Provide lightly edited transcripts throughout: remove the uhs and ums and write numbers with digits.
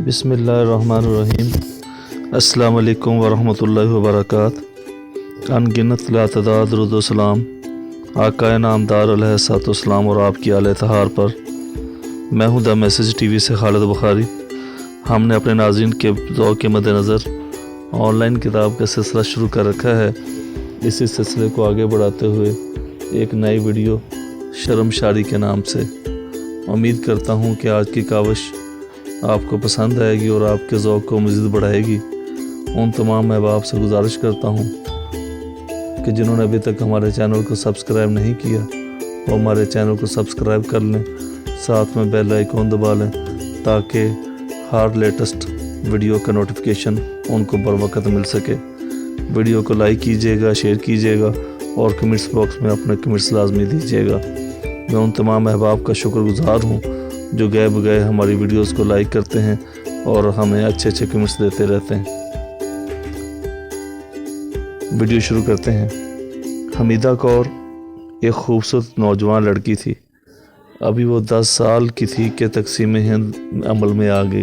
بسم اللہ الرحمن الرحیم۔ السلام علیکم ورحمۃ اللہ وبرکاتہ۔ ان گنت لاتعداد درود و سلام آقا نامدار علیہ الصلوۃ والسلام اور آپ کی آل اطہار پر۔ میں ہوں دا میسیج ٹی وی سے خالد بخاری۔ ہم نے اپنے ناظرین کے ذوق کے مد نظر آن لائن کتاب کا سلسلہ شروع کر رکھا ہے۔ اسی سلسلے کو آگے بڑھاتے ہوئے ایک نئی ویڈیو شرم شاری کے نام سے۔ امید کرتا ہوں کہ آج کی کاوش آپ کو پسند آئے گی اور آپ کے ذوق کو مزید بڑھائے گی۔ ان تمام احباب سے گزارش کرتا ہوں کہ جنہوں نے ابھی تک ہمارے چینل کو سبسکرائب نہیں کیا وہ ہمارے چینل کو سبسکرائب کر لیں، ساتھ میں بیل آئیکن دبا لیں تاکہ ہر لیٹسٹ ویڈیو کا نوٹیفیکیشن ان کو بر وقت مل سکے۔ ویڈیو کو لائک کیجیے گا، شیئر کیجیے گا اور کمنٹس باکس میں اپنے کمنٹس لازمی دیجیے گا۔ میں ان تمام احباب کا شکر گزار ہوں جو گئے بگئے ہماری ویڈیوز کو لائک کرتے ہیں اور ہمیں اچھے کمنٹس دیتے رہتے ہیں۔ ویڈیو شروع کرتے ہیں۔ حمیدہ کور ایک خوبصورت نوجوان لڑکی تھی۔ ابھی وہ 10 سال کی تھی کہ تقسیم ہند عمل میں آ گئی۔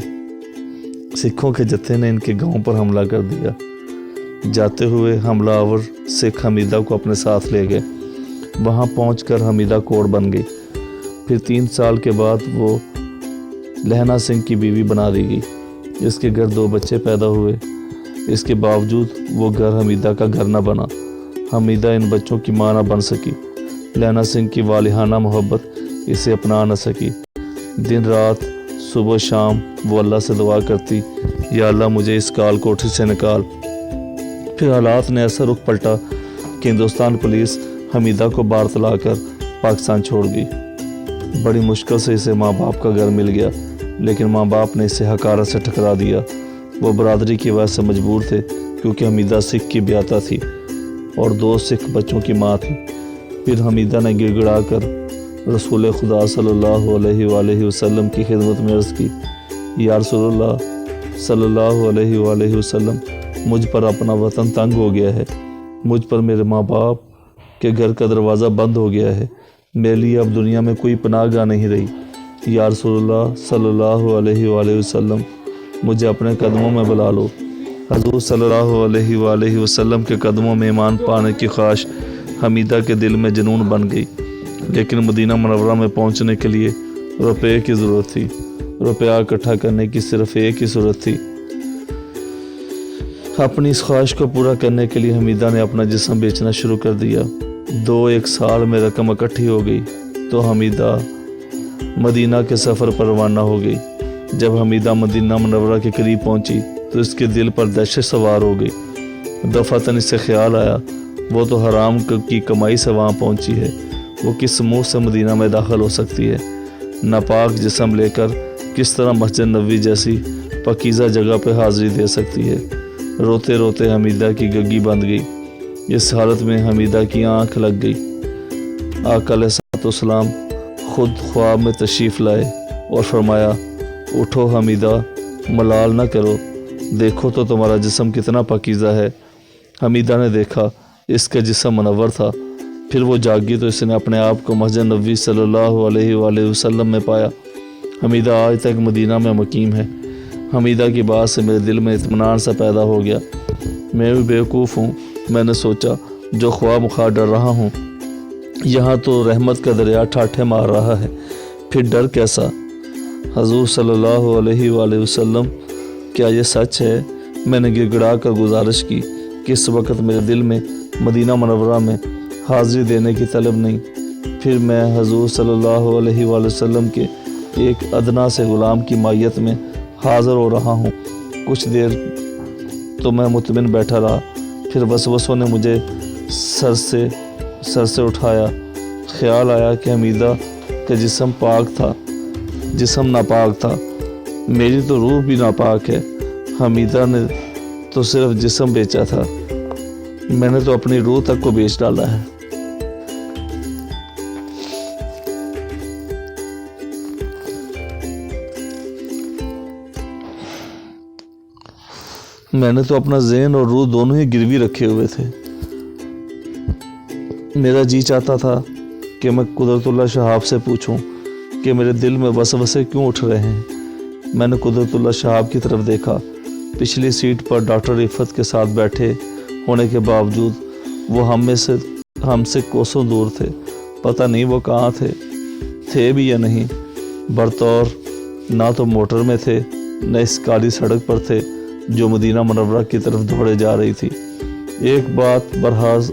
سکھوں کے جتھے نے ان کے گاؤں پر حملہ کر دیا۔ جاتے ہوئے حملہ آور سکھ حمیدہ کو اپنے ساتھ لے گئے۔ وہاں پہنچ کر حمیدہ کوڑ بن گئی۔ پھر 3 سال کے بعد وہ لہنا سنگھ کی بیوی بنا دی گئی۔ اس کے گھر 2 بچے پیدا ہوئے۔ اس کے باوجود وہ گھر حمیدہ کا گھر نہ بنا۔ حمیدہ ان بچوں کی ماں نہ بن سکی۔ لہنا سنگھ کی والہانہ محبت اسے اپنا نہ سکی۔ دن رات صبح شام وہ اللہ سے دعا کرتی، یا اللہ مجھے اس کال کوٹھی سے نکال۔ پھر حالات نے ایسا رخ پلٹا کہ ہندوستان پولیس حمیدہ کو بارتلا کر پاکستان چھوڑ گئی۔ بڑی مشکل سے اسے ماں باپ کا گھر مل گیا، لیکن ماں باپ نے اسے حقارت سے ٹھکرا دیا۔ وہ برادری کی وجہ سے مجبور تھے کیونکہ حمیدہ سکھ کی بیاتہ تھی اور 2 سکھ بچوں کی ماں تھی۔ پھر حمیدہ نے گڑ گڑا کر رسول خدا صلی اللہ علیہ وآلہ وسلم کی خدمت میں عرض کی، یا رسول اللہ صلی اللہ علیہ وآلہ وسلم، مجھ پر اپنا وطن تنگ ہو گیا ہے، مجھ پر میرے ماں باپ کے گھر کا دروازہ بند ہو گیا ہے، میرے لیے اب دنیا میں کوئی پناہ گاہ نہیں رہی۔ یا رسول اللہ صلی اللہ علیہ وآلہ وسلم، مجھے اپنے قدموں میں بلا لو۔ حضور صلی اللہ علیہ وآلہ وسلم کے قدموں میں ایمان پانے کی خواہش حمیدہ کے دل میں جنون بن گئی، لیکن مدینہ منورہ میں پہنچنے کے لیے روپے کی ضرورت تھی۔ روپیہ اکٹھا کرنے کی صرف ایک ہی صورت تھی۔ اپنی اس خواہش کو پورا کرنے کے لیے حمیدہ نے اپنا جسم بیچنا شروع کر دیا۔ 2-1 سال میں رقم اکٹھی ہو گئی تو حمیدہ مدینہ کے سفر پر روانہ ہو گئی۔ جب حمیدہ مدینہ منورہ کے قریب پہنچی تو اس کے دل پر دہشت سوار ہو گئی۔ دفعتاً اس سے خیال آیا وہ تو حرام کی کمائی سے وہاں پہنچی ہے، وہ کس منہ سے مدینہ میں داخل ہو سکتی ہے؟ ناپاک جسم لے کر کس طرح مسجد نبوی جیسی پاکیزہ جگہ پہ حاضری دے سکتی ہے؟ روتے روتے حمیدہ کی گگی بند گئی۔ اس حالت میں حمیدہ کی آنکھ لگ گئی۔ آقا علیہ الصلوۃ والسلام خود خواب میں تشریف لائے اور فرمایا، اٹھو حمیدہ، ملال نہ کرو، دیکھو تو تمہارا جسم کتنا پاکیزہ ہے۔ حمیدہ نے دیکھا اس کا جسم منور تھا۔ پھر وہ جاگی تو اس نے اپنے آپ کو مسجد نبوی صلی اللہ علیہ وآلہ وسلم میں پایا۔ حمیدہ آج تک مدینہ میں مقیم ہے۔ حمیدہ کی بات سے میرے دل میں اطمینان سا پیدا ہو گیا۔ میں بھی بیوقوف ہوں، میں نے سوچا، جو خواہ مخواہ ڈر رہا ہوں، یہاں تو رحمت کا دریا ٹھاٹھے مار رہا ہے، پھر ڈر کیسا؟ حضور صلی اللہ علیہ وآلہ وسلم، کیا یہ سچ ہے؟ میں نے گڑ گڑا کر گزارش کی کہ اس وقت میرے دل میں مدینہ منورہ میں حاضری دینے کی طلب نہیں۔ پھر میں حضور صلی اللہ علیہ وآلہ وسلم کے ایک ادنا سے غلام کی مائیت میں حاضر ہو رہا ہوں۔ کچھ دیر تو میں مطمئن بیٹھا رہا، پھر وسوسوں نے مجھے سر سے اٹھایا۔ خیال آیا کہ حمیدہ کا جسم پاک تھا، جسم ناپاک تھا، میری تو روح بھی ناپاک ہے۔ حمیدہ نے تو صرف جسم بیچا تھا، میں نے تو اپنی روح تک کو بیچ ڈالا ہے۔ میں نے تو اپنا ذہن اور روح دونوں ہی گروی رکھے ہوئے تھے۔ میرا جی چاہتا تھا کہ میں قدرت اللہ شہاب سے پوچھوں کہ میرے دل میں وسوسے کیوں اٹھ رہے ہیں، میں نے قدرت اللہ شہاب کی طرف دیکھا۔ پچھلی سیٹ پر ڈاکٹر رفعت کے ساتھ بیٹھے ہونے کے باوجود وہ ہم سے کوسوں دور تھے۔ پتہ نہیں وہ کہاں تھے بھی یا نہیں۔ برطور نہ تو موٹر میں تھے نہ اس کالی سڑک پر تھے جو مدینہ منورہ کی طرف دوڑے جا رہی تھی۔ ایک بات برحاض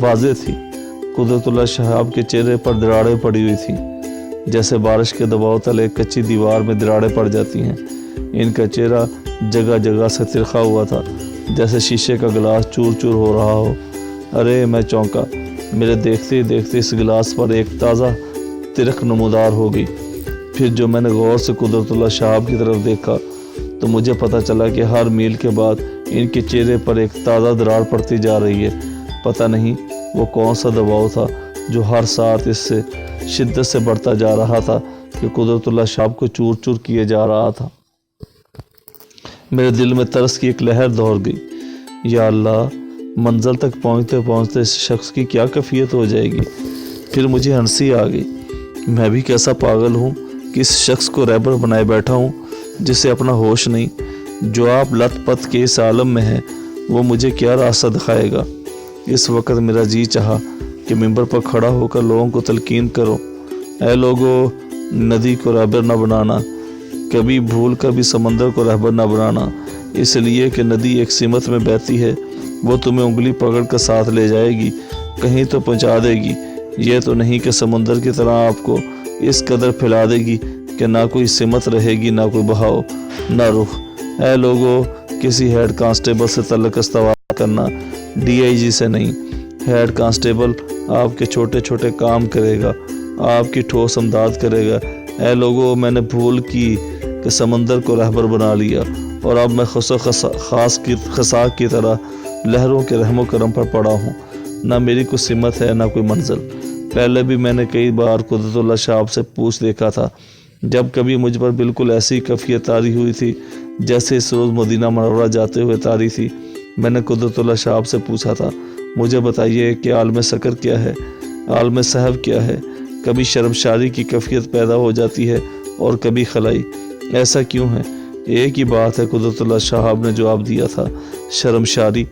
واضح تھی، قدرت اللہ شہاب کے چہرے پر دراڑیں پڑی ہوئی تھیں، جیسے بارش کے دباؤ تلے کچی دیوار میں دراڑیں پڑ جاتی ہیں۔ ان کا چہرہ جگہ جگہ سے ترخا ہوا تھا، جیسے شیشے کا گلاس چور چور ہو رہا ہو۔ ارے میں چونکا، میرے دیکھتے ہی دیکھتے اس گلاس پر ایک تازہ ترخ نمودار ہو گئی۔ پھر جو میں نے غور سے قدرت اللہ شہاب کی طرف دیکھا تو مجھے پتہ چلا کہ ہر میل کے بعد ان کے چہرے پر ایک تازہ دراڑ پڑتی جا رہی ہے۔ پتہ نہیں وہ کون سا دباؤ تھا جو ہر ساتھ اس سے شدت سے بڑھتا جا رہا تھا کہ قدرت اللہ شہاب کو چور چور کیے جا رہا تھا۔ میرے دل میں ترس کی ایک لہر دوڑ گئی۔ یا اللہ، منزل تک پہنچتے پہنچتے اس شخص کی کیا کیفیت ہو جائے گی۔ پھر مجھے ہنسی آ گئی۔ میں بھی کیسا پاگل ہوں کہ اس شخص کو رہبر بنائے بیٹھا ہوں جسے اپنا ہوش نہیں۔ جو آپ لت پت کے اس عالم میں ہے وہ مجھے کیا راستہ دکھائے گا۔ اس وقت میرا جی چاہا کہ ممبر پر کھڑا ہو کر لوگوں کو تلقین کرو، اے لوگو، ندی کو رہبر نہ بنانا، کبھی بھول کر بھی سمندر کو رہبر نہ بنانا، اس لیے کہ ندی ایک سمت میں بہتی ہے، وہ تمہیں انگلی پکڑ کر ساتھ لے جائے گی، کہیں تو پہنچا دے گی۔ یہ تو نہیں کہ سمندر کی طرح آپ کو اس قدر پھیلا دے گی کہ نہ کوئی سمت رہے گی، نہ کوئی بہاؤ، نہ رخ۔ اے لوگو، کسی ہیڈ کانسٹیبل سے تعلق استوار کرنا، ڈی آئی جی سے نہیں۔ ہیڈ کانسٹیبل آپ کے چھوٹے چھوٹے کام کرے گا، آپ کی ٹھوس امداد کرے گا۔ اے لوگو، میں نے بھول کی کہ سمندر کو رہبر بنا لیا اور اب میں خساک کی طرح لہروں کے رحم و کرم پر پڑا ہوں۔ نہ میری کوئی سمت ہے، نہ کوئی منزل۔ پہلے بھی میں نے کئی بار قدرت اللہ شہاب سے پوچھ دیکھا تھا، جب کبھی مجھ پر بالکل ایسی کیفیت طاری ہوئی تھی جیسے اس روز مدینہ منورہ جاتے ہوئے طاری تھی۔ میں نے قدرت اللہ شہاب سے پوچھا تھا، مجھے بتائیے کہ عالم سکر کیا ہے، عالم صحب کیا ہے۔ کبھی شرمشاری کی کیفیت پیدا ہو جاتی ہے اور کبھی خلائی، ایسا کیوں ہے؟ ایک ہی بات ہے، قدرت اللہ شہاب نے جواب دیا تھا، شرمشاری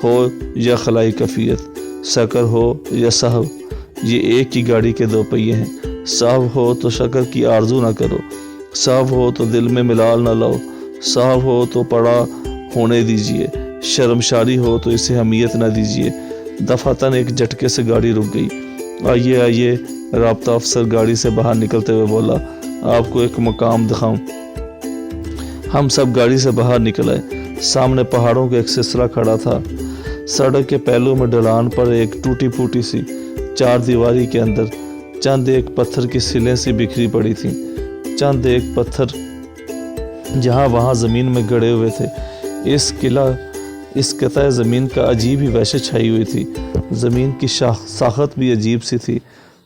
ہو یا خلائی کیفیت، سکر ہو یا صحب، یہ ایک ہی گاڑی کے دو پہیے ہیں۔ صحب ہو تو شکر کی آرزو نہ کرو، صحب ہو تو دل میں ملال نہ لاؤ، صحب ہو تو پڑا ہونے دیجئے، شرمشاری ہو تو اسے اہمیت نہ دیجئے۔ دفعتاً ایک جھٹکے سے گاڑی رک گئی۔ آئیے آئیے، رابطہ افسر گاڑی سے باہر نکلتے ہوئے بولا، آپ کو ایک مقام دکھاؤں۔ ہم سب گاڑی سے باہر نکل آئے۔ سامنے پہاڑوں کا ایک سلسلہ کھڑا تھا۔ سڑک کے پہلو میں ڈھلان پر ایک ٹوٹی پھوٹی سی چار دیواری کے اندر چند ایک پتھر کی سلیں سی بکھری پڑی تھیں۔ چند ایک پتھر جہاں وہاں زمین میں گڑے ہوئے تھے۔ اس قطع زمین کا عجیب ہی وحشت چھائی ہوئی تھی۔ زمین کی ساخت بھی عجیب سی تھی،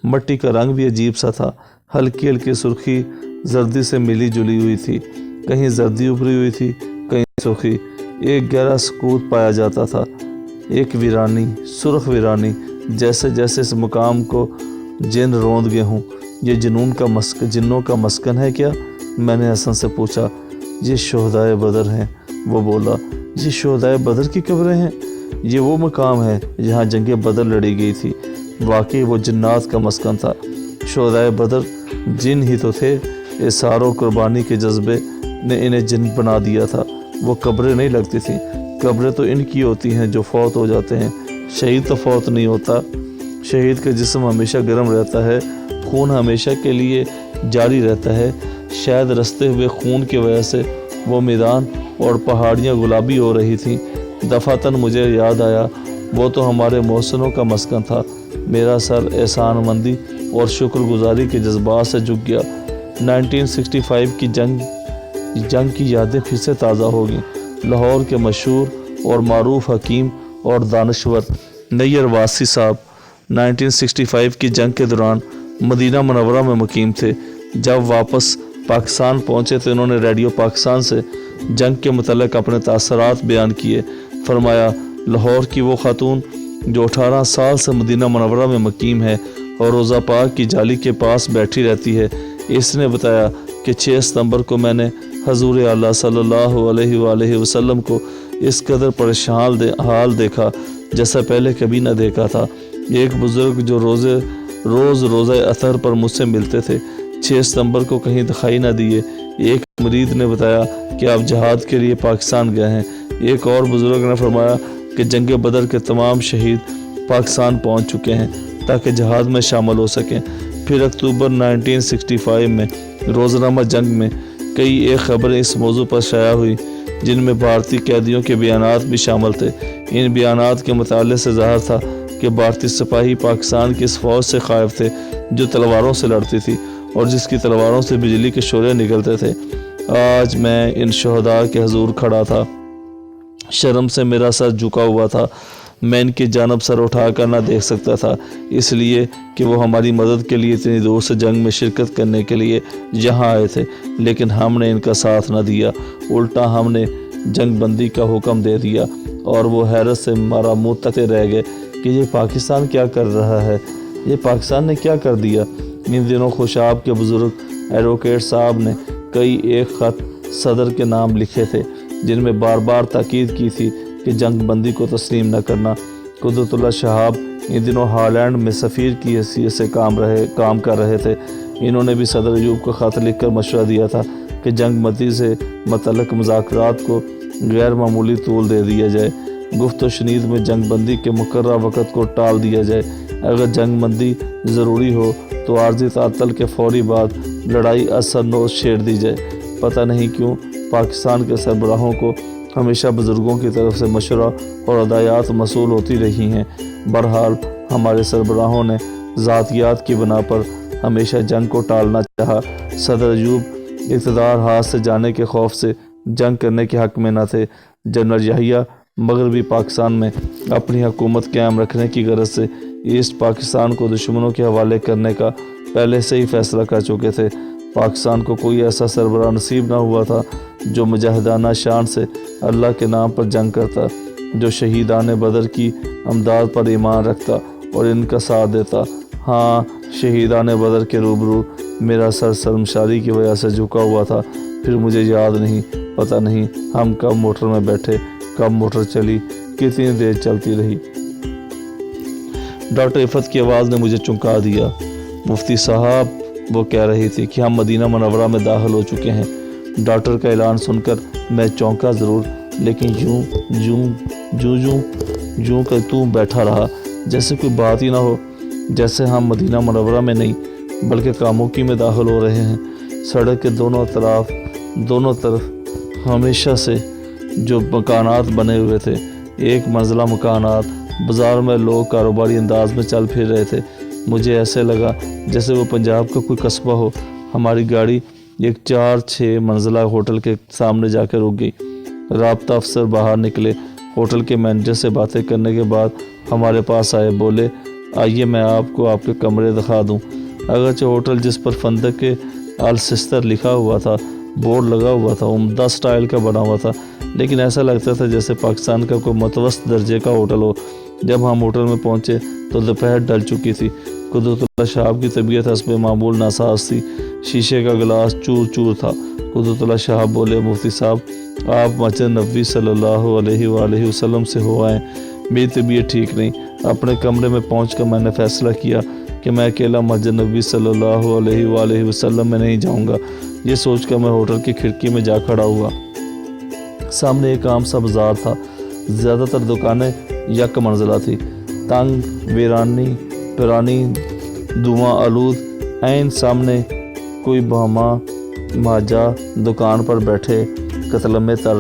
مٹی کا رنگ بھی عجیب سا تھا، ہلکی ہلکی سرخی زردی سے ملی جلی ہوئی تھی، کہیں زردی ابھری ہوئی تھی، کہیں سرخی۔ ایک گہرا سکوت پایا جاتا تھا، ایک ویرانی، سرخ ویرانی، جیسے جیسے اس مقام کو جن روند گئے ہوں۔ یہ جنوں کا مسکن ہے کیا؟ میں نے حسن سے پوچھا۔ یہ شہدائے بدر ہیں، وہ بولا۔ یہ شہدائے بدر کی قبریں ہیں؟ یہ وہ مقام ہے جہاں جنگ بدر لڑی گئی تھی۔ واقعی وہ جنات کا مسکن تھا۔ شہدائے بدر جن ہی تو تھے، اثار و قربانی کے جذبے نے انہیں جن بنا دیا تھا۔ وہ قبریں نہیں لگتی تھیں، قبریں تو ان کی ہوتی ہیں جو فوت ہو جاتے ہیں۔ شہید تو فوت نہیں ہوتا، شہید کا جسم ہمیشہ گرم رہتا ہے، خون ہمیشہ کے لیے جاری رہتا ہے۔ شاید رستے ہوئے خون کی وجہ سے وہ میدان اور پہاڑیاں گلابی ہو رہی تھیں۔ دفعتاً مجھے یاد آیا، وہ تو ہمارے محسنوں کا مسکن تھا۔ میرا سر احسان مندی اور شکر گزاری کے جذبات سے جھک گیا۔ 1965 کی جنگ کی یادیں پھر سے تازہ ہو گئیں۔ لاہور کے مشہور اور معروف حکیم اور دانشور نیر واسی صاحب 1965 کی جنگ کے دوران مدینہ منورہ میں مقیم تھے۔ جب واپس پاکستان پہنچے تو انہوں نے ریڈیو پاکستان سے جنگ کے متعلق اپنے تاثرات بیان کیے۔ فرمایا، لاہور کی وہ خاتون جو 18 سال سے مدینہ منورہ میں مقیم ہے اور روضہ پاک کی جالی کے پاس بیٹھی رہتی ہے، اس نے بتایا کہ 6 ستمبر کو میں نے حضور اعلیٰ صلی اللہ علیہ وآلہ وسلم کو اس قدر پریشان حال دیکھا جیسا پہلے کبھی نہ دیکھا تھا۔ ایک بزرگ جو روزہ اطہر پر مجھ سے ملتے تھے 6 ستمبر کو کہیں دکھائی نہ دیے۔ ایک مرید نے بتایا کہ آپ جہاد کے لیے پاکستان گئے ہیں۔ ایک اور بزرگ نے فرمایا کہ جنگ بدر کے تمام شہید پاکستان پہنچ چکے ہیں تاکہ جہاد میں شامل ہو سکیں۔ پھر اکتوبر 1965 میں روزنامہ جنگ میں کئی ایک خبریں اس موضوع پر شائع ہوئی جن میں بھارتی قیدیوں کے بیانات بھی شامل تھے۔ ان بیانات کے مطالعے سے ظاہر تھا کہ بھارتی سپاہی پاکستان کی اس فوج سے خائف تھے جو تلواروں سے لڑتی تھی اور جس کی تلواروں سے بجلی کے شعلے نکلتے تھے۔ آج میں ان شہداء کے حضور کھڑا تھا، شرم سے میرا سر جھکا ہوا تھا۔ میں ان کی جانب سر اٹھا کر نہ دیکھ سکتا تھا، اس لیے کہ وہ ہماری مدد کے لیے اتنی دور سے جنگ میں شرکت کرنے کے لیے یہاں آئے تھے، لیکن ہم نے ان کا ساتھ نہ دیا، الٹا ہم نے جنگ بندی کا حکم دے دیا اور وہ حیرت سے ہمارا منہ تکے رہ گئے کہ یہ پاکستان کیا کر رہا ہے، یہ پاکستان نے کیا کر دیا۔ ان دنوں خوشاب کے بزرگ ایڈوکیٹ صاحب نے کئی ایک خط صدر کے نام لکھے تھے جن میں بار بار تاکید کی تھی کہ جنگ بندی کو تسلیم نہ کرنا۔ قدرت اللہ شہاب ان دنوں ہالینڈ میں سفیر کی حیثیت سے کام کر رہے تھے۔ انہوں نے بھی صدر ایوب کو خط لکھ کر مشورہ دیا تھا کہ جنگ بندی سے متعلق مذاکرات کو غیر معمولی طول دے دیا جائے، گفت و شنید میں جنگ بندی کے مقررہ وقت کو ٹال دیا جائے، اگر جنگ بندی ضروری ہو تو عارضی تعطل کے فوری بعد لڑائی اثر نوش چھیڑ دی جائے۔ پتہ نہیں کیوں پاکستان کے سربراہوں کو ہمیشہ بزرگوں کی طرف سے مشورہ اور ہدایات موصول ہوتی رہی ہیں۔ بہرحال ہمارے سربراہوں نے ذاتیات کی بنا پر ہمیشہ جنگ کو ٹالنا چاہا۔ صدر ایوب اقتدار ہاتھ سے جانے کے خوف سے جنگ کرنے کے حق میں نہ تھے۔ جنرل یحییٰ مغربی پاکستان میں اپنی حکومت قائم رکھنے کی غرض سے ایسٹ پاکستان کو دشمنوں کے حوالے کرنے کا پہلے سے ہی فیصلہ کر چکے تھے۔ پاکستان کو کوئی ایسا سربراہ نصیب نہ ہوا تھا جو مجاہدانہ شان سے اللہ کے نام پر جنگ کرتا، جو شہیدان بدر کی امداد پر ایمان رکھتا اور ان کا ساتھ دیتا۔ ہاں، شہیدان بدر کے روبرو میرا سر شرمساری کی وجہ سے جھکا ہوا تھا۔ پھر مجھے یاد نہیں، پتہ نہیں ہم کب موٹر میں بیٹھے، کب موٹر چلی، کتنی دیر چلتی رہی۔ ڈاکٹر عفت کی آواز نے مجھے چونکا دیا۔ مفتی صاحب، وہ کہہ رہی تھی کہ ہم مدینہ منورہ میں داخل ہو چکے ہیں۔ ڈاکٹر کا اعلان سن کر میں چونکا ضرور، لیکن یوں کہ بیٹھا رہا جیسے کوئی بات ہی نہ ہو، جیسے ہم مدینہ منورہ میں نہیں بلکہ کاموکی میں داخل ہو رہے ہیں۔ سڑک کے دونوں طرف ہمیشہ سے جو مکانات بنے ہوئے تھے، ایک منزلہ مکانات، بازار میں لوگ کاروباری انداز میں چل پھر رہے تھے۔ مجھے ایسے لگا جیسے وہ پنجاب کا کوئی قصبہ ہو۔ ہماری گاڑی ایک 4-6 منزلہ ہوٹل کے سامنے جا کے رک گئی۔ رابطہ افسر باہر نکلے، ہوٹل کے مینیجر سے باتیں کرنے کے بعد ہمارے پاس آئے، بولے آئیے میں آپ کو آپ کے کمرے دکھا دوں۔ اگرچہ ہوٹل جس پر فندق السستر لکھا ہوا تھا، بورڈ لگا ہوا تھا، عمدہ سٹائل کا بنا ہوا تھا، لیکن ایسا لگتا تھا جیسے پاکستان کا کوئی متوسط درجے کا ہوٹل ہو۔ جب ہم ہوٹل میں پہنچے تو دوپہر ڈل چکی تھی۔ قدرت اللہ شہاب کی طبیعت حسب معمول ناساز تھی، شیشے کا گلاس چور چور تھا۔ قدرت اللہ شہاب بولے مفتی صاحب، آپ مسجد نبوی صلی اللہ علیہ وآلہ وسلم سے ہو آئیں، میری طبیعت ٹھیک نہیں۔ اپنے کمرے میں پہنچ کر میں نے فیصلہ کیا کہ میں اکیلا مسجد نبوی صلی اللہ علیہ وآلہ وسلم میں نہیں جاؤں گا۔ یہ سوچ کر میں ہوٹل کی کھڑکی میں جا کھڑا ہوا۔ سامنے ایک عام سا بازار تھا، زیادہ تر دکانیں یک منزلہ تھی، تنگ، ویرانی، پرانی، دھواں آلود۔ عین سامنے کوئی بہما ماجا دکان پر بیٹھے قتلمے تر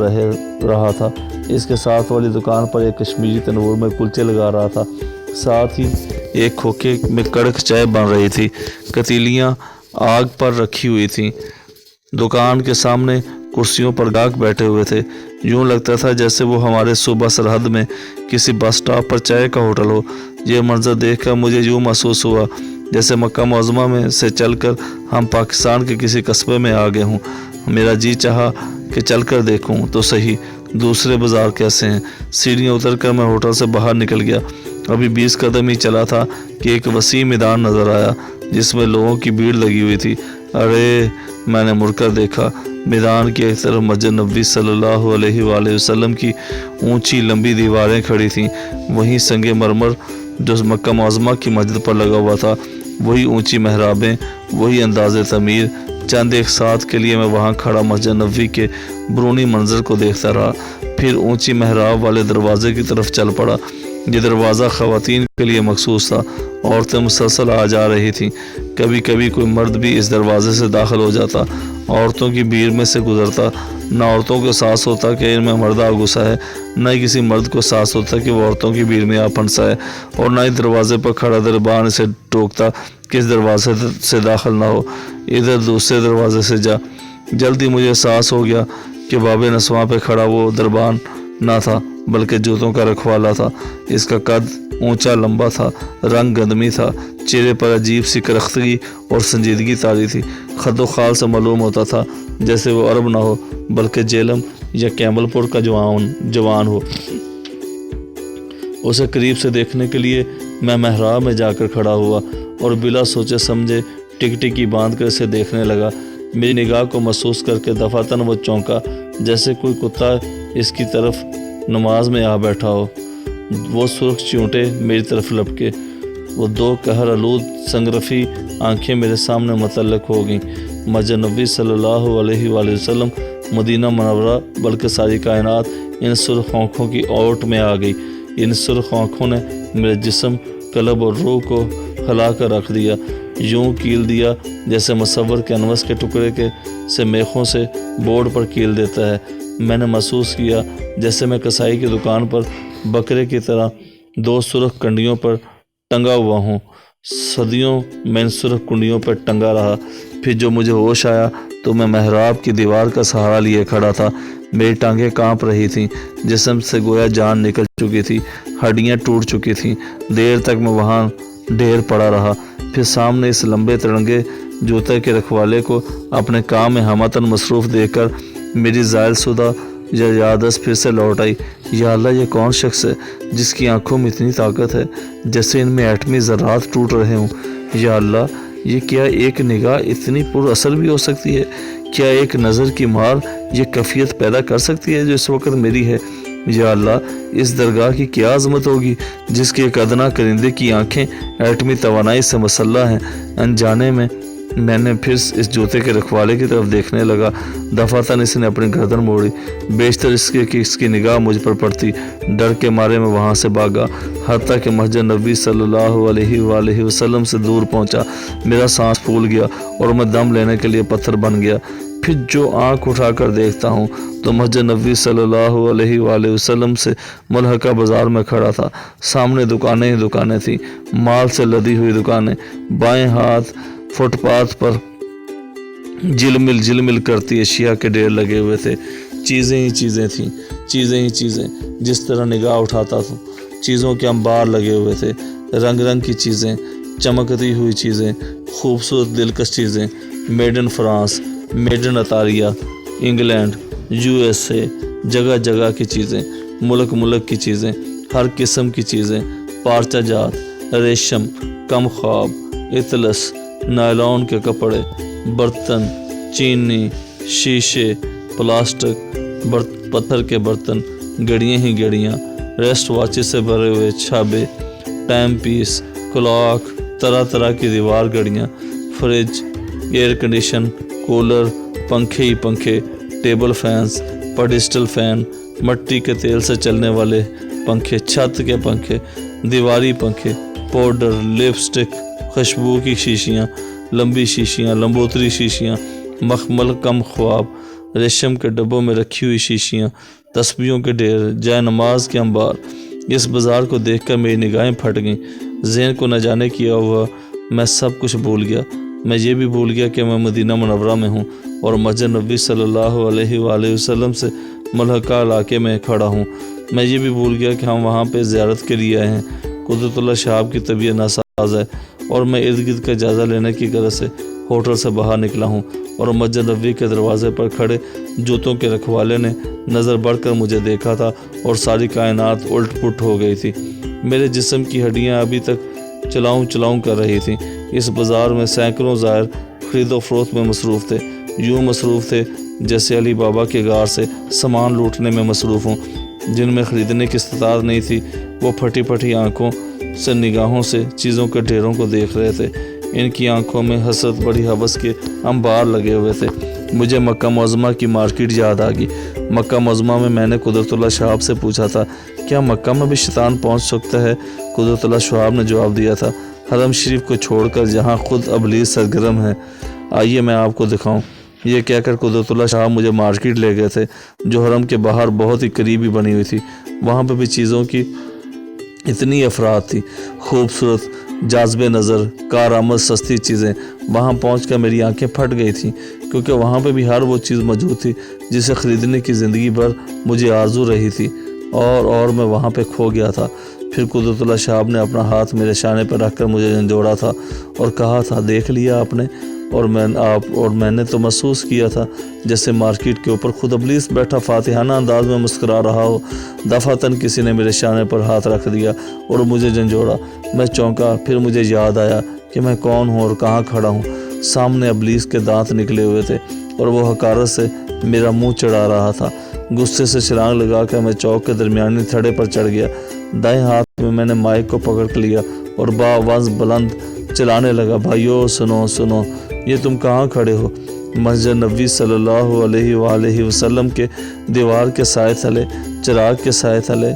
رہا تھا۔ اس کے ساتھ والی دکان پر ایک کشمیری تنور میں کلچے لگا رہا تھا، ساتھ ہی ایک کھوکے میں کڑک چائے بن رہی تھی۔ کتیلیاں آگ پر رکھی ہوئی تھیں۔ دکان کے سامنے کرسیوں پر گاہک بیٹھے ہوئے تھے۔ یوں لگتا تھا جیسے وہ ہمارے صوبہ سرحد میں کسی بس سٹاپ پر چائے کا ہوٹل ہو۔ یہ منظر دیکھ کر مجھے یوں محسوس ہوا جیسے مکہ معظمہ میں سے چل کر ہم پاکستان کے کسی قصبے میں آ گئے ہوں۔ میرا جی چاہا کہ چل کر دیکھوں تو صحیح دوسرے بازار کیسے ہیں۔ سیڑھیاں اتر کر میں ہوٹل سے باہر نکل گیا۔ ابھی 20 قدم ہی چلا تھا کہ ایک وسیع میدان نظر آیا جس میں لوگوں کی بھیڑ لگی ہوئی تھی۔ ارے میں نے مڑ کر دیکھا، میدان کی ایک طرف مسجد نبوی صلی اللہ علیہ وآلہ وسلم کی اونچی لمبی دیواریں کھڑی تھیں، وہیں سنگ مرمر جو مکہ معظمہ کی مسجد پر لگا ہوا تھا، وہی اونچی محرابیں، وہی انداز تعمیر۔ چند ایک ساتھ کے لیے میں وہاں کھڑا مسجد نبوی کے برونی منظر کو دیکھتا رہا، پھر اونچی محراب والے دروازے کی طرف چل پڑا۔ یہ دروازہ خواتین کے لیے مخصوص تھا، عورتیں مسلسل آ جا رہی تھیں، کبھی کبھی کوئی مرد بھی اس دروازے سے داخل ہو جاتا، عورتوں کی بھیڑ میں سے گزرتا۔ نہ عورتوں کو احساس ہوتا کہ ان میں مرد آ گھسا ہے، نہ ہی کسی مرد کو احساس ہوتا کہ وہ عورتوں کی بھیڑ میں آ پھنسا ہے، اور نہ ہی دروازے پر کھڑا دربان اسے ٹوکتا کہ اس دروازے سے داخل نہ ہو، ادھر دوسرے دروازے سے جا۔ جلدی مجھے احساس ہو گیا کہ باب نسواں پہ کھڑا وہ دربان نہ تھا بلکہ جوتوں کا رکھوالا تھا۔ اس کا قد اونچا لمبا تھا، رنگ گندمی تھا، چہرے پر عجیب سی کرختگی اور سنجیدگی طاری تھی۔ خد و خال سے معلوم ہوتا تھا جیسے وہ عرب نہ ہو بلکہ جیلم یا کیمل پور کا جوان ہو۔ اسے قریب سے دیکھنے کے لیے میں محراب میں جا کر کھڑا ہوا اور بلا سوچے سمجھے ٹکٹکی باندھ کر اسے دیکھنے لگا۔ میری نگاہ کو محسوس کر کے دفعتاً وہ چونکا، جیسے کوئی کتا اس کی طرف نماز میں آ بیٹھا ہو۔ وہ سرخ چیونٹے میری طرف لپکے، وہ دو قہر آلود سنگرفی آنکھیں میرے سامنے متعلق ہو گئیں۔ مسجد نبوی صلی اللہ علیہ وآلہ وسلم، مدینہ منورہ بلکہ ساری کائنات ان سرخ آنکھوں کی اوٹ میں آ گئی۔ ان سرخ آنکھوں نے میرے جسم، قلب اور روح کو ہلا کر رکھ دیا، یوں کیل دیا جیسے مصور کینوس کے ٹکڑے سے میخوں سے بورڈ پر کیل دیتا ہے۔ میں نے محسوس کیا جیسے میں کسائی کی دکان پر بکرے کی طرح دو سرخ کنڈیوں پر ٹنگا ہوا ہوں۔ صدیوں میں ان سرخ کنڈیوں پر ٹنگا رہا، پھر جو مجھے ہوش آیا تو میں محراب کی دیوار کا سہارا لیے کھڑا تھا۔ میری ٹانگیں کانپ رہی تھیں، جسم سے گویا جان نکل چکی تھی، ہڈیاں ٹوٹ چکی تھیں۔ دیر تک میں وہاں ڈھیر پڑا رہا، پھر سامنے اس لمبے ترنگے جوتے کے رکھوالے کو اپنے کام میں ہمتاً مصروف دیکھ کر میری زائل شدہ یادداشت پھر سے لوٹ آئی۔ یا اللہ، یہ کون شخص ہے جس کی آنکھوں میں اتنی طاقت ہے جیسے ان میں ایٹمی ذرات ٹوٹ رہے ہوں؟ یا اللہ، یہ کیا ایک نگاہ اتنی پر اثر بھی ہو سکتی ہے؟ کیا ایک نظر کی مار یہ کیفیت پیدا کر سکتی ہے جو اس وقت میری ہے؟ یا اللہ، اس درگاہ کی کیا عظمت ہوگی جس کے ایک ادنا کرندے کی آنکھیں ایٹمی توانائی سے مسلح ہیں۔ انجانے میں نے پھر اس جوتے کے رکھوالے کی طرف دیکھنے لگا۔ دفعتاً اس نے اپنی گردن موڑی، بیشتر اس کے کہ اس کی نگاہ مجھ پر پڑتی۔ ڈر کے مارے میں وہاں سے بھاگا، حتیٰ کہ مسجد نبوی صلی اللہ علیہ وآلہ وسلم سے دور پہنچا۔ میرا سانس پھول گیا اور میں دم لینے کے لیے پتھر بن گیا۔ پھر جو آنکھ اٹھا کر دیکھتا ہوں تو مسجد نبوی صلی اللہ علیہ وآلہ وسلم سے ملحقہ بازار میں کھڑا تھا۔ سامنے دکانیں ہی دکانیں تھیں، مال سے لدی ہوئی دکانیں۔ بائیں ہاتھ فٹ پاتھ پر جلمل کرتی اشیاء کے ڈھیر لگے ہوئے تھے۔ چیزیں ہی چیزیں تھیں، چیزیں ہی چیزیں۔ جس طرح نگاہ اٹھاتا تھا چیزوں کے انبار لگے ہوئے تھے، رنگ رنگ کی چیزیں، چمکتی ہوئی چیزیں، خوبصورت دلکش چیزیں، made in France, made in Italy, England, USA، جگہ جگہ کی چیزیں، ملک کی چیزیں، ہر قسم کی چیزیں، پارچہ جات، ریشم، کم خواب، اطلس، نائلون کے کپڑے، برتن، چینی، شیشے، پلاسٹک، پتھر کے برتن، گڑیاں ہی گڑیاں، ریسٹ واچز سے بھرے ہوئے چھابے، ٹائم پیس، کلاک، طرح طرح کی دیوار گھڑیاں، فریج، ایئر کنڈیشن، کولر، پنکھے ہی پنکھے، ٹیبل فینس، پیڈسٹل فین، مٹی کے تیل سے چلنے والے پنکھے، چھت کے پنکھے، دیواری پنکھے، پاؤڈر، لپسٹک، خوشبو کی شیشیاں، لمبی شیشیاں، لمبوتری شیشیاں، مخمل کم خواب، ریشم کے ڈبوں میں رکھی ہوئی شیشیاں، تسبیحوں کے ڈھیر، جائے نماز کے انبار۔ اس بازار کو دیکھ کر میری نگاہیں پھٹ گئیں۔ ذہن کو نہ جانے کیا ہوا میں سب کچھ بھول گیا۔ میں یہ بھی بھول گیا کہ میں مدینہ منورہ میں ہوں اور مسجد نبوی صلی اللہ علیہ وآلہ وسلم سے ملحقہ علاقے میں کھڑا ہوں۔ میں یہ بھی بھول گیا کہ ہم وہاں پہ زیارت کے لیے آئے ہیں۔ قدرت اللہ شہاب کی طبیعت ناساز ہے اور میں ارد گرد کا جائزہ لینے کی غرض سے ہوٹل سے باہر نکلا ہوں اور مسجد نبوی کے دروازے پر کھڑے جوتوں کے رکھوالے نے نظر بڑھ کر مجھے دیکھا تھا اور ساری کائنات الٹ پٹ ہو گئی تھی۔ میرے جسم کی ہڈیاں ابھی تک چلاؤں کر رہی تھیں۔ اس بازار میں سینکڑوں زائر خرید و فروخت میں مصروف تھے۔ یوں مصروف تھے جیسے علی بابا کے غار سے سامان لوٹنے میں مصروف ہوں۔ جن میں خریدنے کی استطاعت نہیں تھی وہ پھٹی پھٹی آنکھوں سے نگاہوں سے چیزوں کے ڈھیروں کو دیکھ رہے تھے۔ ان کی آنکھوں میں حسرت بڑی حوث کے انبار لگے ہوئے تھے۔ مجھے مکہ معظمہ کی مارکیٹ یاد آ گئی۔ مکہ معظمہ میں نے قدرت اللہ شہاب سے پوچھا تھا، کیا مکہ میں بھی شیطان پہنچ سکتا ہے؟ قدرت اللہ شہاب نے جواب دیا تھا، حرم شریف کو چھوڑ کر جہاں خود ابلیس سرگرم ہے، آئیے میں آپ کو دکھاؤں۔ یہ کہہ کر قدرت اللہ شہاب مجھے مارکیٹ لے گئے تھے جو حرم کے باہر بہت ہی قریبی بنی ہوئی تھی۔ وہاں پہ بھی چیزوں کی اتنی افراد تھی، خوبصورت، جاذب نظر، کارآمد سستی چیزیں۔ وہاں پہنچ کر میری آنکھیں پھٹ گئی تھیں، کیونکہ وہاں پہ بھی ہر وہ چیز موجود تھی جسے خریدنے کی زندگی بھر مجھے آرزو رہی تھی، اور میں وہاں پہ کھو گیا تھا۔ پھر قدرت اللہ شہاب نے اپنا ہاتھ میرے شانے پر رکھ کر مجھے جھنجھوڑا تھا اور کہا تھا، دیکھ لیا آپ نے؟ اور میں نے تو محسوس کیا تھا جیسے مارکیٹ کے اوپر خود ابلیس بیٹھا فاتحانہ انداز میں مسکرا رہا ہو۔ دفعتاً کسی نے میرے شانے پر ہاتھ رکھ دیا اور مجھے جھنجھوڑا۔ میں چونکا، پھر مجھے یاد آیا کہ میں کون ہوں اور کہاں کھڑا ہوں۔ سامنے ابلیس کے دانت نکلے ہوئے تھے اور وہ حقارت سے میرا منہ چڑھا رہا تھا۔ غصے سے چھلانگ لگا کر میں چوک کے درمیانی تھڑے پر چڑھ گیا۔ دائیں ہاتھ میں نے مائک کو پکڑ لیا اور باآواز بلند چلانے لگا، بھائیو سنو سنو، یہ تم کہاں کھڑے ہو؟ مسجد نبوی صلی اللہ علیہ وآلہ وسلم کے دیوار کے سائے تلے، چراغ کے سائے تلے۔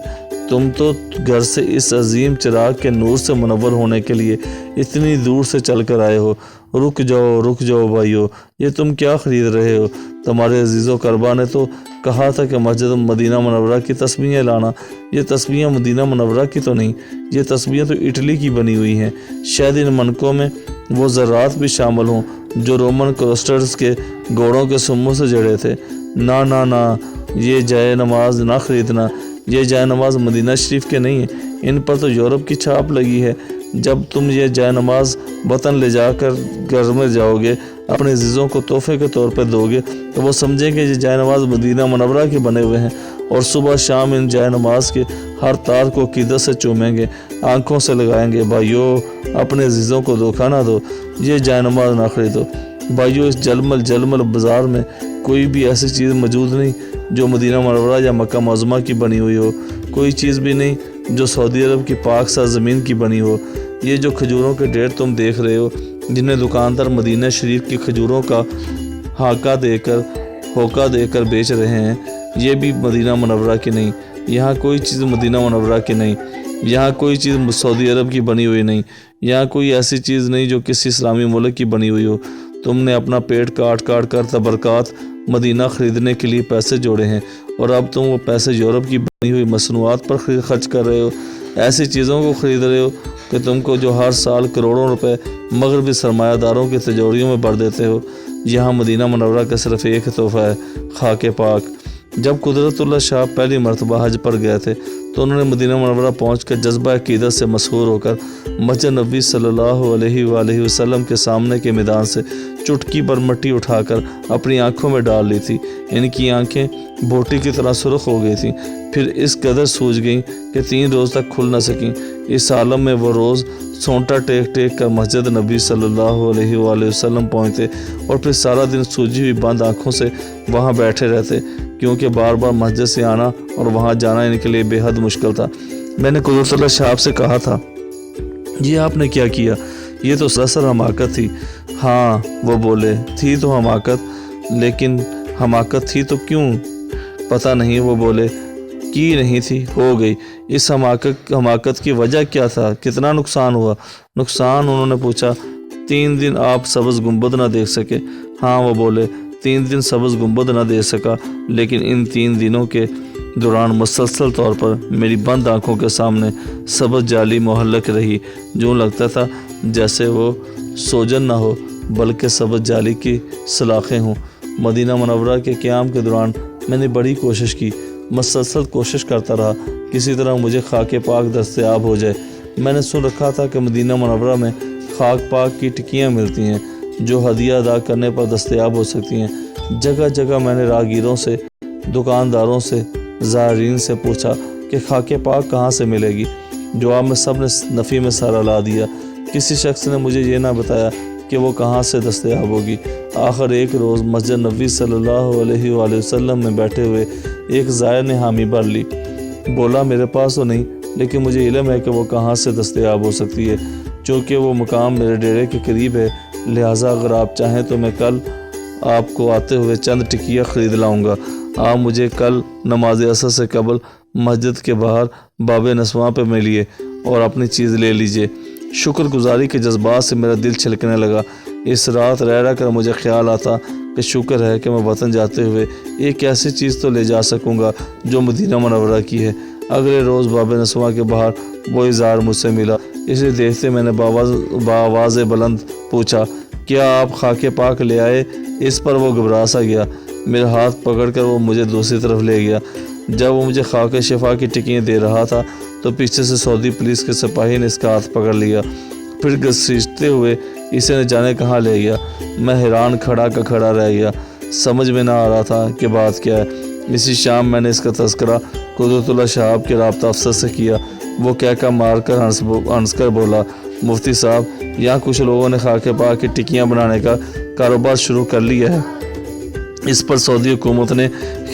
تم تو گھر سے اس عظیم چراغ کے نور سے منور ہونے کے لیے اتنی دور سے چل کر آئے ہو۔ رک جاؤ بھائیو، یہ تم کیا خرید رہے ہو؟ تمہارے عزیز و قربا نے تو کہا تھا کہ مسجد مدینہ منورہ کی تسبیحیں لانا۔ یہ تسبیحیں مدینہ منورہ کی تو نہیں، یہ تسبیحیں تو اٹلی کی بنی ہوئی ہیں۔ شاید ان منکوں میں وہ ذرات بھی شامل ہوں جو رومن کرسٹرز کے گھوڑوں کے سموں سے جڑے تھے۔ نہ، یہ جائے نماز نہ خریدنا، یہ جائے نماز مدینہ شریف کے نہیں ہیں، ان پر تو یورپ کی چھاپ لگی ہے۔ جب تم یہ جائے نماز وطن لے جا کر گھر میں جاؤ گے، اپنے عزیزوں کو تحفے کے طور پہ دو گے، تو وہ سمجھیں گے یہ جائے نماز مدینہ منورہ کے بنے ہوئے ہیں، اور صبح شام ان جائے نماز کے ہر تار کو عقیدت سے چومیں گے، آنکھوں سے لگائیں گے۔ بھائیو، اپنے عزیزوں کو دھوکہ نہ دو، یہ جائے نماز نہ خریدو۔ بھائیو، اس جلمل بازار میں کوئی بھی ایسی چیز موجود نہیں جو مدینہ منورہ یا مکہ معظمہ کی بنی ہوئی ہو، کوئی چیز بھی نہیں جو سعودی عرب کی پاک سرزمین کی بنی ہو۔ یہ جو کھجوروں کے ڈھیر تم دیکھ رہے ہو، جنہیں دکاندار مدینہ شریف کی کھجوروں کا ہوکا دے کر بیچ رہے ہیں، یہ بھی مدینہ منورہ کی نہیں۔ یہاں کوئی چیز مدینہ منورہ کی نہیں، یہاں کوئی چیز سعودی عرب کی بنی ہوئی نہیں، یہاں کوئی ایسی چیز نہیں جو کسی اسلامی ملک کی بنی ہوئی ہو۔ تم نے اپنا پیٹ کاٹ کر تبرکات مدینہ خریدنے کے لیے پیسے جوڑے ہیں، اور اب تم وہ پیسے یورپ کی بنی ہوئی مصنوعات پر خرچ کر رہے ہو، ایسی چیزوں کو خرید رہے ہو کہ تم کو جو ہر سال کروڑوں روپے مغربی سرمایہ داروں کی تجوریوں میں بھر دیتے ہو۔ یہاں مدینہ منورہ کا صرف ایک تحفہ ہے، خاک پاک۔ جب قدرت اللہ شاہ پہلی مرتبہ حج پر گئے تھے تو انہوں نے مدینہ منورہ پہنچ کر جذبہ عقیدت سے مسحور ہو کر مسجد نبوی صلی اللہ علیہ وآلہ وسلم کے سامنے کے میدان سے چٹکی پر مٹی اٹھا کر اپنی آنکھوں میں ڈال لی تھی۔ ان کی آنکھیں بوٹی کی طرح سرخ ہو گئی تھیں، پھر اس قدر سوج گئیں کہ 3 روز تک کھل نہ سکیں۔ اس عالم میں وہ روز سونٹا ٹیک کر مسجد نبی صلی اللہ علیہ وآلہ وسلم پہنچتے اور پھر سارا دن سوجی ہوئی بند آنکھوں سے وہاں بیٹھے رہتے، کیونکہ بار بار مسجد سے آنا اور وہاں جانا ان کے لیے بے حد مشکل تھا۔ میں نے قدرت اللہ شہاب سے کہا تھا، یہ آپ نے کیا کیا؟ یہ تو سراسر حماقت تھی۔ ہاں، وہ بولے، تھی تو حماقت، لیکن حماقت تھی تو کیوں؟ پتہ نہیں، وہ بولے، کی نہیں تھی، ہو گئی۔ اس حماقت کی وجہ کیا تھا؟ کتنا نقصان ہوا؟ نقصان؟ انہوں نے پوچھا۔ 3 دن آپ سبز گنبد نہ دیکھ سکے۔ ہاں، وہ بولے، 3 دن سبز گنبد نہ دیکھ سکا، لیکن ان 3 دنوں کے دوران مسلسل طور پر میری بند آنکھوں کے سامنے سبز جالی معلق رہی، جو لگتا تھا جیسے وہ سوجن نہ ہو بلکہ سبز جالی کی سلاخیں ہوں۔ مدینہ منورہ کے قیام کے دوران میں نے بڑی کوشش کی، مسلسل کوشش کرتا رہا، کسی طرح مجھے خاک پاک دستیاب ہو جائے۔ میں نے سن رکھا تھا کہ مدینہ منورہ میں خاک پاک کی ٹکیاں ملتی ہیں جو ہدیہ ادا کرنے پر دستیاب ہو سکتی ہیں۔ جگہ جگہ میں نے راہگیروں سے، دکانداروں سے، زائرین سے پوچھا کہ خاک پاک کہاں سے ملے گی۔ جواب میں سب نے نفی میں سر ہلا دیا۔ کسی شخص نے مجھے یہ نہ بتایا کہ کہ وہ کہاں سے دستیاب ہوگی۔ آخر ایک روز مسجد نبوی صلی اللہ علیہ وآلہ وسلم میں بیٹھے ہوئے ایک زائر نے حامی بھر لی۔ بولا میرے پاس تو نہیں، لیکن مجھے علم ہے کہ وہ کہاں سے دستیاب ہو سکتی ہے، چونکہ وہ مقام میرے ڈیرے کے قریب ہے، لہٰذا اگر آپ چاہیں تو میں کل آپ کو آتے ہوئے چند ٹکیاں خرید لاؤں گا۔ آپ مجھے کل نماز عصر سے قبل مسجد کے باہر باب نسواں پہ ملیے اور اپنی چیز لے لیجئے۔ شکر گزاری کے جذبات سے میرا دل چھلکنے لگا۔ اس رات رہ کر مجھے خیال آتا کہ شکر ہے کہ میں وطن جاتے ہوئے ایک ایسی چیز تو لے جا سکوں گا جو مدینہ منورہ کی ہے۔ اگلے روز باب نسواں کے باہر وہ زائر مجھ سے ملا۔ اسے دیکھتے میں نے بآواز بلند پوچھا، کیا آپ خاک پاک لے آئے؟ اس پر وہ گھبرا سا گیا۔ میرا ہاتھ پکڑ کر وہ مجھے دوسری طرف لے گیا۔ جب وہ مجھے خاک شفا کی ٹکیاں دے رہا تھا تو پیچھے سے سعودی پولیس کے سپاہی نے اس کا ہاتھ پکڑ لیا، پھر گھسیٹتے ہوئے اسے نہ جانے کہاں لے گیا۔ میں حیران کھڑا رہ گیا، سمجھ میں نہ آ رہا تھا کہ بات کیا ہے۔ اسی شام میں نے اس کا تذکرہ قدرت اللہ شہاب کے رابطہ افسر سے کیا۔ وہ کہہ مار کر ہنس کر بولا، مفتی صاحب، یہاں کچھ لوگوں نے خاک پاک کی ٹکیاں بنانے کا کاروبار شروع کر لیا ہے۔ اس پر سعودی حکومت نے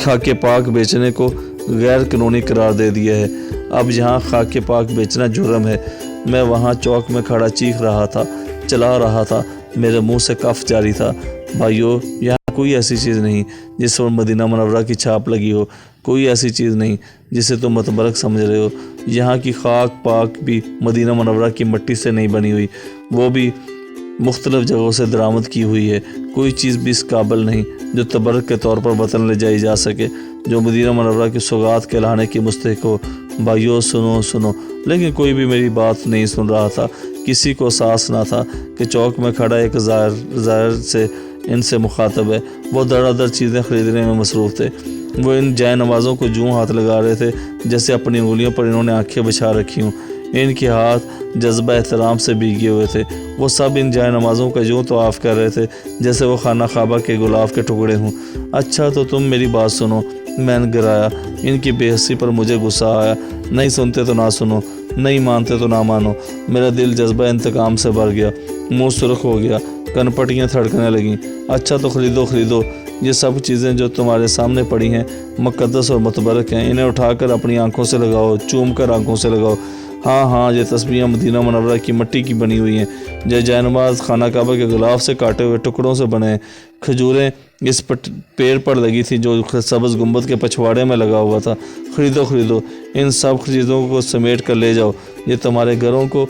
خاک پاک بیچنے کو غیر قانونی قرار دے دیا ہے۔ اب یہاں خاک پاک بیچنا جرم ہے۔ میں وہاں چوک میں کھڑا چیخ رہا تھا، چلا رہا تھا، میرے منہ سے کف جاری تھا۔ بھائیو، یہاں کوئی ایسی چیز نہیں جس پر مدینہ منورہ کی چھاپ لگی ہو، کوئی ایسی چیز نہیں جسے تم متبرک سمجھ رہے ہو۔ یہاں کی خاک پاک بھی مدینہ منورہ کی مٹی سے نہیں بنی ہوئی، وہ بھی مختلف جگہوں سے درآمد کی ہوئی ہے۔ کوئی چیز بھی اس قابل نہیں جو تبرک کے طور پر وطن لے جائی جا سکے، جو مدینہ منورہ کی سوغات کہلانے کی مستحق ہو۔ بھائیو سنو، لیکن کوئی بھی میری بات نہیں سن رہا تھا۔ کسی کو احساس نہ تھا کہ چوک میں کھڑا ایک زائر سے ان سے مخاطب ہے۔ وہ در چیزیں خریدنے میں مصروف تھے۔ وہ ان جائے نمازوں کو جوں ہاتھ لگا رہے تھے جیسے اپنی انگلیوں پر انہوں نے آنکھیں بچھا رکھی ہوں۔ ان کے ہاتھ جذبہ احترام سے بھیگے ہوئے تھے۔ وہ سب ان جائے نمازوں کا یوں طواف کر رہے تھے جیسے وہ خانہ کعبہ کے غلاف کے ٹکڑے ہوں۔ اچھا تو تم میری بات سنو، میں نے گرایا۔ ان کی بے حسی پر مجھے غصہ آیا۔ نہیں سنتے تو نہ سنو، نہیں مانتے تو نہ مانو۔ میرا دل جذبہ انتقام سے بھر گیا، منہ سرخ ہو گیا، کنپٹیاں تھڑکنے لگیں۔ اچھا تو خریدو، یہ سب چیزیں جو تمہارے سامنے پڑی ہیں مقدس اور متبرک ہیں، انہیں اٹھا کر اپنی آنکھوں سے لگاؤ، چوم کر آنکھوں سے لگاؤ۔ ہاں، یہ تسبیحاں مدینہ منورہ کی مٹی کی بنی ہوئی ہیں، جو جائے نماز خانہ کعبہ کے غلاف سے کاٹے ہوئے ٹکڑوں سے بنے ہیں۔ کھجوریں اس پیڑ پر لگی تھی جو سبز گنبد کے پچھواڑے میں لگا ہوا تھا۔ خریدو، ان سب چیزوں کو سمیٹ کر لے جاؤ، یہ تمہارے گھروں کو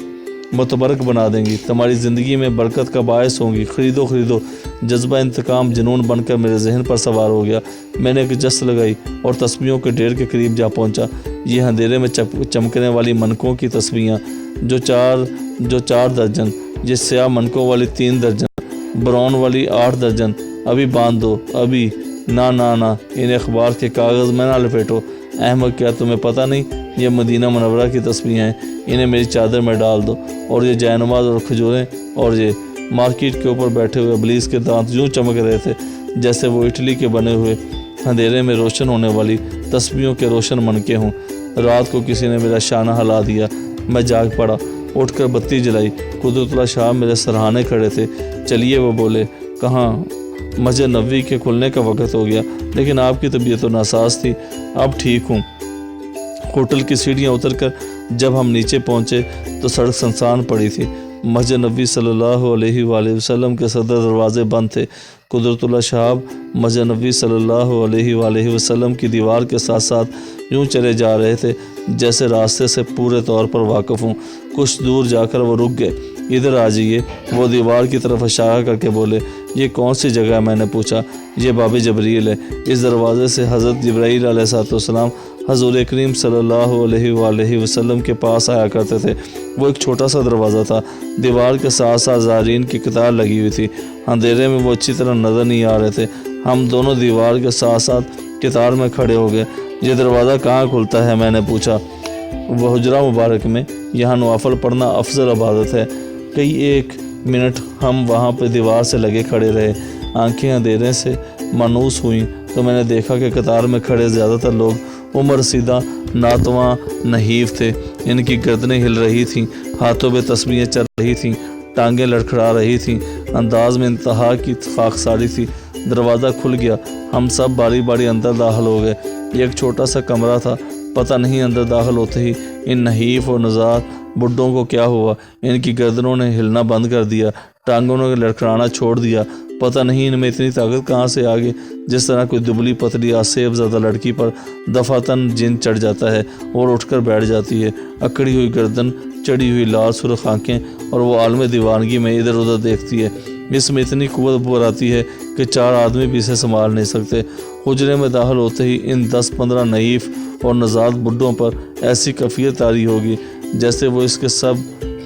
متبرک بنا دیں گی، تمہاری زندگی میں برکت کا باعث ہوں گی۔ خریدو۔ جذبہ انتقام جنون بن کر میرے ذہن پر سوار ہو گیا۔ میں نے ایک جست لگائی اور تسبیحوں کے ڈھیر کے قریب جا پہنچا۔ یہ اندھیرے میں چمکنے والی منکوں کی تسبیحاں، جو چار درجن، یہ سیاہ منکوں والی 3 درجن، براؤن والی 8 درجن۔ ابھی باندھ دو، ابھی نہ، انہیں اخبار کے کاغذ میں نہ لپیٹو۔ احمد، کیا تمہیں پتہ نہیں یہ مدینہ منورہ کی تسبیحیں ہیں؟ انہیں میری چادر میں ڈال دو۔ اور یہ جائے نماز اور کھجوریں اور یہ مارکیٹ کے اوپر بیٹھے ہوئے ابلیس کے دانت یوں چمک رہے تھے جیسے وہ اٹلی کے بنے ہوئے اندھیرے میں روشن ہونے والی تسبیحوں کے روشن منکے ہوں۔ رات کو کسی نے میرا شانہ ہلا دیا۔ میں جاگ پڑا، اٹھ کر بتی جلائی۔ قدرت اللہ شاہ میرے سرہانے کھڑے تھے۔ چلیے، وہ بولے، کہاں؟ مسجد نبوی کے کھلنے کا وقت ہو گیا، لیکن آپ کی طبیعت تو ناساز تھی۔ اب ٹھیک ہوں۔ ہوٹل کی سیڑھیاں اتر کر جب ہم نیچے پہنچے تو سڑک سنسان پڑی تھی۔ مسجد نبوی صلی اللہ علیہ وآلہ وسلم کے صدر دروازے بند تھے۔ قدرت اللہ شہاب مسجد نبوی صلی اللہ علیہ وآلہ وسلم کی دیوار کے ساتھ یوں چلے جا رہے تھے جیسے راستے سے پورے طور پر واقف ہوں۔ کچھ دور جا کر وہ رک گئے۔ ادھر آ جائیے، وہ دیوار کی طرف اشارہ کر کے بولے۔ یہ کون سی جگہ ہے؟ میں نے پوچھا۔ یہ باب جبریل ہے۔ اس دروازے سے حضرت جبرائیل علیہ السلام حضور کریم صلی اللہ علیہ وآلہ وسلم کے پاس آیا کرتے تھے۔ وہ ایک چھوٹا سا دروازہ تھا۔ دیوار کے ساتھ زائرین کی قطار لگی ہوئی تھی۔ اندھیرے میں وہ اچھی طرح نظر نہیں آ رہے تھے۔ ہم دونوں دیوار کے ساتھ قطار میں کھڑے ہو گئے۔ یہ دروازہ کہاں کھلتا ہے؟ میں نے پوچھا۔ وہ حجرہ مبارک میں، یہاں نوافل پڑھنا افضل عبادت ہے۔ کئی ایک منٹ ہم وہاں پہ دیوار سے لگے کھڑے رہے۔ آنکھیں اندھیرے سے مانوس ہوئیں تو میں نے دیکھا کہ قطار میں کھڑے زیادہ تر لوگ عمر رسیدہ ناتواں نحیف تھے۔ ان کی گردنیں ہل رہی تھیں، ہاتھوں میں تسبیحیں چل رہی تھیں، ٹانگیں لڑکھڑا رہی تھیں۔ انداز میں انتہا کی خاکساری تھی۔ دروازہ کھل گیا، ہم سب باری باری اندر داخل ہو گئے۔ ایک چھوٹا سا کمرہ تھا، پتہ نہیں اندر داخل ہوتے ہی ان نحیف اور نزاد بڈھوں کو کیا ہوا۔ ان کی گردنوں نے ہلنا بند کر دیا، ٹانگوں نے لڑکھڑانا چھوڑ دیا۔ پتہ نہیں ان میں اتنی طاقت کہاں سے آ گئی، جس طرح کوئی دبلی پتلی آسیب زدہ لڑکی پر دفعتاً جن چڑھ جاتا ہے اور اٹھ کر بیٹھ جاتی ہے۔ اکڑی ہوئی گردن، چڑھی ہوئی لال سرخ آنکھیں، اور وہ عالم دیوانگی میں ادھر ادھر دیکھتی ہے۔ اس میں اتنی قوت بھر آتی ہے کہ 4 آدمی بھی اسے سنبھال نہیں سکتے۔ حجرے میں داخل ہوتے ہی ان 10-15 نحیف اور نزاد بڈھوں پر ایسی کیفیت طاری ہوگی جیسے وہ اس کے سب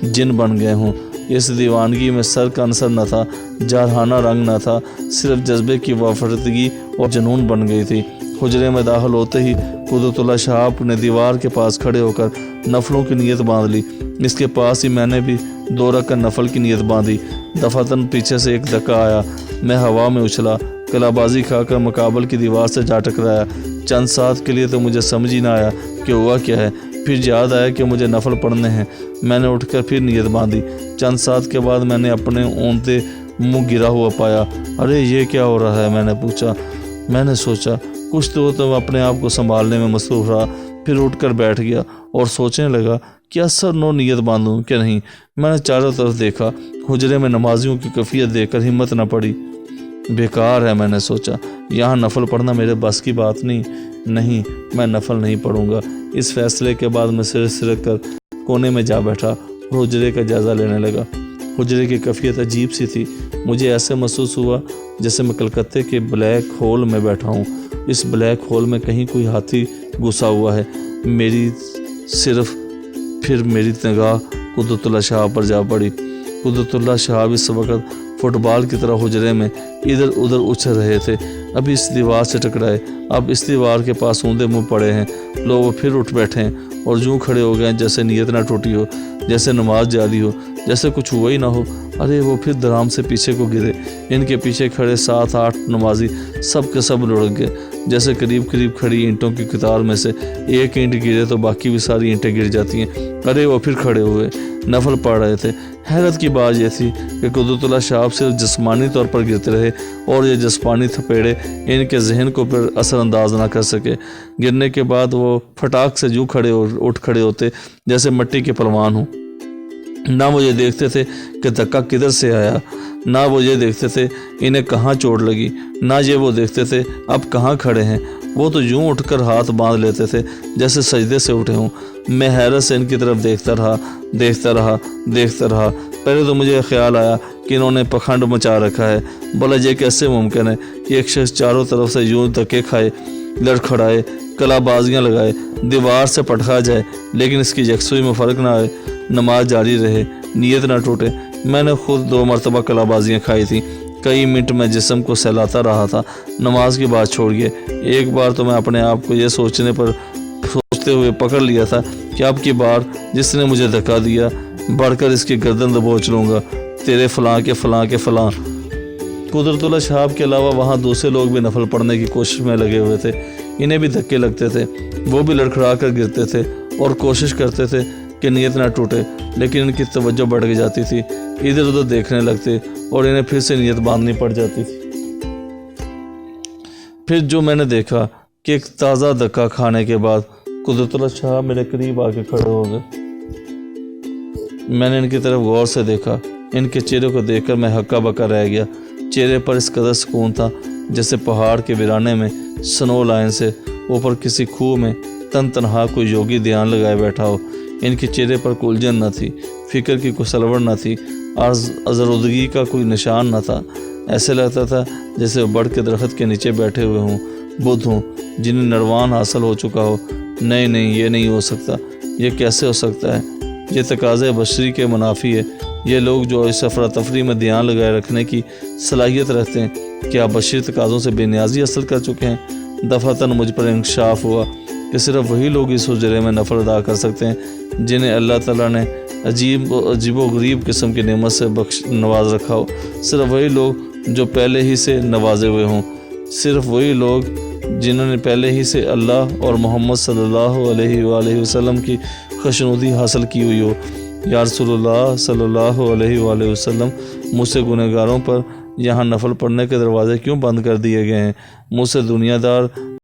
جن بن گئے ہوں۔ اس دیوانگی میں سر کا عنصر نہ تھا، جارحانہ رنگ نہ تھا، صرف جذبے کی وافردگی اور جنون بن گئی تھی۔ حجرے میں داخل ہوتے ہی قدرت اللہ شہاب نے دیوار کے پاس کھڑے ہو کر نفلوں کی نیت باندھ لی۔ اس کے پاس ہی میں نے بھی 2 رکعت نفل کی نیت باندھی۔ دفعتاً پیچھے سے ایک دھکا آیا، میں ہوا میں اچھلا، کلا بازی کھا کر مقابل کی دیوار سے جا ٹکرایا۔ چند ساتھ کے لیے تو مجھے سمجھ ہی نہ آیا کہ ہوا کیا ہے، پھر یاد آیا کہ مجھے نفل پڑھنے ہیں۔ میں نے اٹھ کر پھر نیت باندھی۔ چند ساتھ کے بعد میں نے اپنے اونتے منہ گرا ہوا پایا۔ ارے یہ کیا ہو رہا ہے، میں نے پوچھا۔ میں نے سوچا کچھ تو اپنے آپ کو سنبھالنے میں مصروف رہا، پھر اٹھ کر بیٹھ گیا اور سوچنے لگا کیا سر نو نیت باندھوں کہ نہیں۔ میں نے چاروں طرف دیکھا، حجرے میں نمازیوں کی کیفیت دیکھ کر ہمت نہ پڑی۔ بیکار ہے، میں نے سوچا، یہاں نفل پڑھنا میرے بس کی بات نہیں، میں نفل نہیں پڑھوں گا۔ اس فیصلے کے بعد میں سرک کر کونے میں جا بیٹھا اور حجرے کا جائزہ لینے لگا۔ حجرے کی کیفیت عجیب سی تھی، مجھے ایسے محسوس ہوا جیسے میں کلکتے کے بلیک ہول میں بیٹھا ہوں۔ اس بلیک ہول میں کہیں کوئی ہاتھی گھسا ہوا ہے۔ پھر میری نگاہ قدرت اللہ شہاب پر جا پڑی۔ قدرت اللہ شہاب اس وقت فٹ بال کی طرح حجرے میں ادھر ادھر اچھل رہے تھے۔ اب اس دیوار سے ٹکرائے، اب اس دیوار کے پاس اوندے منہ پڑے ہیں۔ لوگ پھر اٹھ بیٹھے ہیں اور یوں کھڑے ہو گئے جیسے نیت نہ ٹوٹی ہو، جیسے نماز جاری ہو، جیسے کچھ ہوا ہی نہ ہو۔ ارے وہ پھر درام سے پیچھے کو گرے۔ ان کے پیچھے کھڑے 7-8 نمازی سب کے سب لڑک گئے، جیسے قریب کھڑی اینٹوں کی قطار میں سے ایک اینٹ گرے تو باقی بھی ساری اینٹیں گر جاتی ہیں۔ ارے وہ پھر کھڑے ہوئے، نفل پڑھ رہے تھے۔ حیرت کی بات یہ تھی کہ قدرت اللہ شہاب صرف جسمانی طور پر گرتے رہے اور یہ جسمانی تھپیڑے ان کے ذہن کو پھر اثر انداز نہ کر سکے۔ گرنے کے بعد وہ پھٹاک سے یوں اٹھ کھڑے ہوتے جیسے مٹی کے پلوان ہوں۔ نہ وہ یہ دیکھتے تھے کہ دھکا کدھر سے آیا، نہ وہ یہ دیکھتے تھے انہیں کہاں چوٹ لگی، نہ یہ وہ دیکھتے تھے اب کہاں کھڑے ہیں۔ وہ تو یوں اٹھ کر ہاتھ باندھ لیتے تھے جیسے سجدے سے اٹھے ہوں۔ میں حیرت سے ان کی طرف دیکھتا رہا۔ پہلے تو مجھے خیال آیا کہ انہوں نے پکھنڈ مچا رکھا ہے، بولا یہ کیسے ممکن ہے کہ ایک شخص چاروں طرف سے یوں دھکے کھائے، لڑکھڑائے، کلا بازیاں لگائے، دیوار سے پٹکا جائے لیکن اس کی یکسوئی میں فرق نہ آئے، نماز جاری رہے، نیت نہ ٹوٹے۔ میں نے خود 2 مرتبہ کلا بازیاں کھائی تھیں۔ کئی منٹ میں جسم کو سہلاتا رہا تھا، نماز کی بات چھوڑیے۔ ایک بار تو میں اپنے آپ کو یہ سوچتے ہوئے پکڑ لیا تھا کہ اب کی بار جس نے مجھے دھکا دیا بڑھ کر اس کی گردن دبوچ لوں گا، تیرے فلاں کے فلاں۔ قدرت اللہ شہاب کے علاوہ وہاں دوسرے لوگ بھی نفل پڑھنے کی کوشش میں لگے ہوئے تھے۔ انہیں بھی دھکے لگتے تھے، وہ بھی لڑکھڑا کر گرتے تھے اور کوشش کرتے تھے کہ نیت نہ ٹوٹے، لیکن ان کی توجہ بڑھ جاتی تھی، ادھر ادھر دیکھنے لگتے اور انہیں پھر سے نیت باندھنی پڑ جاتی تھی۔ پھر جو میں نے دیکھا کہ ایک تازہ دھکا کھانے کے بعد قدرت اللہ شہاب میرے قریب آ کے کھڑے ہو گئے۔ میں نے ان کی طرف غور سے دیکھا، ان کے چہرے کو دیکھ کر میں ہکا بکا رہ گیا۔ چہرے پر اس قدر سکون تھا جیسے پہاڑ کے ویرانے میں سنو لائن سے اوپر کسی کھوہ میں تنہا کوئی یوگی دھیان لگائے بیٹھا ہو۔ ان کے چہرے پر کوئی الجھن نہ تھی، فکر کی کوئی سلوڑ نہ تھی، ازرودگی کا کوئی نشان نہ تھا۔ ایسے لگتا تھا جیسے وہ بڑھ کے درخت کے نیچے بیٹھے ہوئے ہوں، بدھ ہوں جنہیں نروان حاصل ہو چکا ہو۔ نہیں، یہ نہیں ہو سکتا، یہ کیسے ہو سکتا ہے؟ یہ تقاضے بشری کے منافی ہے۔ یہ لوگ جو اس افراتفری میں دھیان لگائے رکھنے کی صلاحیت رکھتے ہیں، کیا بشری تقاضوں سے بے نیازی حاصل کر چکے ہیں؟ دفعتاً مجھ پر انکشاف ہوا کہ صرف وہی لوگ اس حجرے میں نفل ادا کر سکتے ہیں جنہیں اللہ تعالیٰ نے عجیب و غریب قسم کی نعمت سے نواز رکھا ہو، صرف وہی لوگ جو پہلے ہی سے نوازے ہوئے ہوں، صرف وہی لوگ جنہوں نے پہلے ہی سے اللہ اور محمد صلی اللہ علیہ وآلہ وسلم کی خوشنودی حاصل کی ہوئی ہو۔ یا رسول اللہ صلی اللہ علیہ وآلہ وسلم، مجھ سے گنہگاروں پر یہاں نفل پڑھنے کے دروازے کیوں بند کر دیے گئے ہیں؟ مجھ سے دنیا دار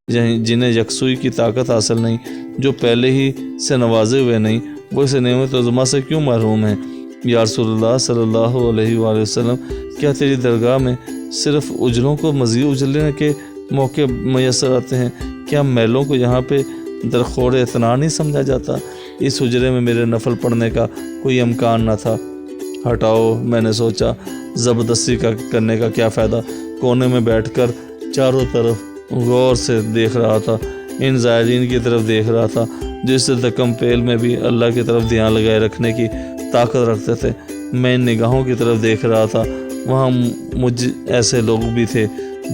جنہیں یکسوئی کی طاقت حاصل نہیں، جو پہلے ہی سے نوازے ہوئے نہیں، وہ اس نعمت عظمیٰ سے کیوں محروم ہیں؟ یا رسول اللہ صلی اللہ علیہ وآلہ وسلم، کیا تیری درگاہ میں صرف اجلوں کو مزید اجلنے کے موقع میسر آتے ہیں؟ کیا میلوں کو یہاں پہ درخور اعتنا نہیں سمجھا جاتا؟ اس حجرے میں میرے نفل پڑھنے کا کوئی امکان نہ تھا۔ ہٹاؤ، میں نے سوچا، زبردستی کرنے کا کیا فائدہ؟ کونے میں بیٹھ کر چاروں طرف غور سے دیکھ رہا تھا، ان زائرین کی طرف دیکھ رہا تھا جو اس دکم پیل میں بھی اللہ کی طرف دھیان لگائے رکھنے کی طاقت رکھتے تھے۔ میں ان نگاہوں کی طرف دیکھ رہا تھا، وہاں مجھ ایسے لوگ بھی تھے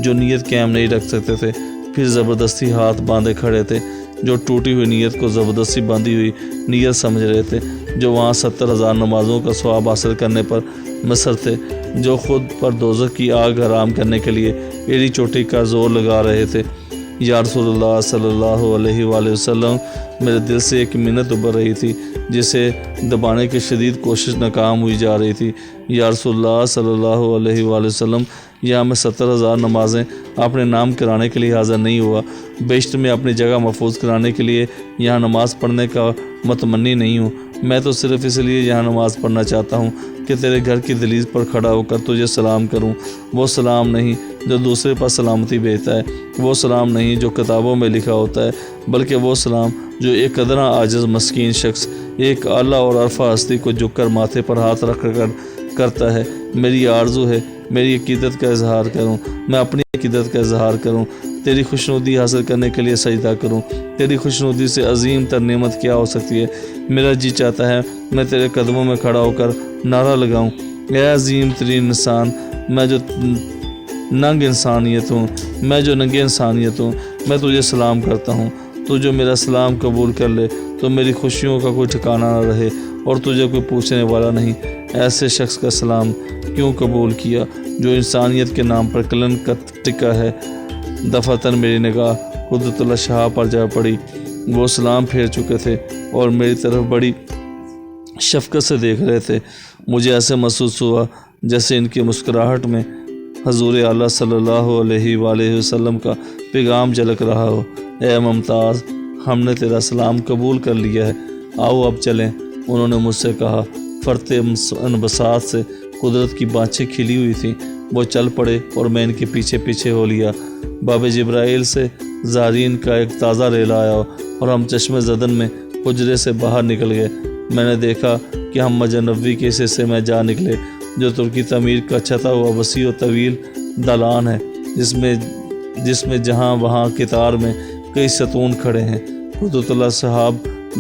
جو نیت قائم نہیں رکھ سکتے تھے، پھر زبردستی ہاتھ باندھے کھڑے تھے، جو ٹوٹی ہوئی نیت کو زبردستی باندھی ہوئی نیت سمجھ رہے تھے، جو وہاں 70,000 نمازوں کا ثواب حاصل کرنے پر مصر تھے، جو خود پر دوزخ کی آگ حرام کرنے کے لیے ایڑی چوٹی کا زور لگا رہے تھے۔ یا رسول اللہ صلی اللہ علیہ وآلہ وسلم، میرے دل سے ایک منت ابھر رہی تھی جسے دبانے کی شدید کوشش ناکام ہوئی جا رہی تھی۔ یا رسول اللہ صلی اللہ علیہ وآلہ وسلم، یہاں میں 70,000 نمازیں اپنے نام کرانے کے لیے حاضر نہیں ہوا، بیشتر میں اپنی جگہ محفوظ کرانے کے لیے یہاں نماز پڑھنے کا متمنی نہیں ہوں۔ میں تو صرف اس لیے یہاں نماز پڑھنا چاہتا ہوں کہ تیرے گھر کی دہلیز پر کھڑا ہو کر تجھے سلام کروں، وہ سلام نہیں جو دوسرے پر سلامتی بھیجتا ہے، وہ سلام نہیں جو کتابوں میں لکھا ہوتا ہے، بلکہ وہ سلام جو ایک ادنا عاجز مسکین شخص ایک اعلیٰ اور عرفہ ہستی کو جھک کر ماتھے پر ہاتھ رکھ کر کرتا ہے۔ میری آرزو ہے میری عقیدت کا اظہار کروں، میں اپنی عقیدت کا اظہار کروں، تیری خوشنودی حاصل کرنے کے لیے سجدہ کروں۔ تیری خوشنودی سے عظیم تر نعمت کیا ہو سکتی ہے؟ میرا جی چاہتا ہے میں تیرے قدموں میں کھڑا ہو کر نعرہ لگاؤں، اے عظیم ترین انسان، میں جو ننگ انسانیت ہوں، میں جو ننگے انسانیت ہوں، میں تجھے سلام کرتا ہوں۔ تو جو میرا سلام قبول کر لے تو میری خوشیوں کا کوئی ٹھکانہ نہ رہے اور تجھے کوئی پوچھنے والا نہیں، ایسے شخص کا سلام کیوں قبول کیا جو انسانیت کے نام پر کلن کا ٹکا ہے؟ دفعتاً میری نگاہ قدرت اللہ شاہ پر جا پڑی، وہ سلام پھیر چکے تھے اور میری طرف بڑی شفقت سے دیکھ رہے تھے۔ مجھے ایسے محسوس ہوا جیسے ان کی مسکراہٹ میں حضور اعلیٰ صلی اللہ علیہ وآلہ وسلم کا پیغام جھلک رہا ہو۔ اے ممتاز، ہم نے تیرا سلام قبول کر لیا ہے، آؤ اب چلیں، انہوں نے مجھ سے کہا۔ فرتے انبساط سے قدرت کی بانچیں کھلی ہوئی تھیں، وہ چل پڑے اور میں ان کے پیچھے پیچھے ہو لیا۔ باب جبرائیل سے زائرین کا ایک تازہ ریلا آیا اور ہم چشم زدن میں حجرے سے باہر نکل گئے۔ میں نے دیکھا کہ ہم مسجد نبوی کے اس حصے میں جا نکلے جو ترکی تعمیر کا چھتا ہوا وسیع و طویل دالان ہے، جس میں جہاں وہاں قطار میں کئی ستون کھڑے ہیں۔ قدرت اللہ صاحب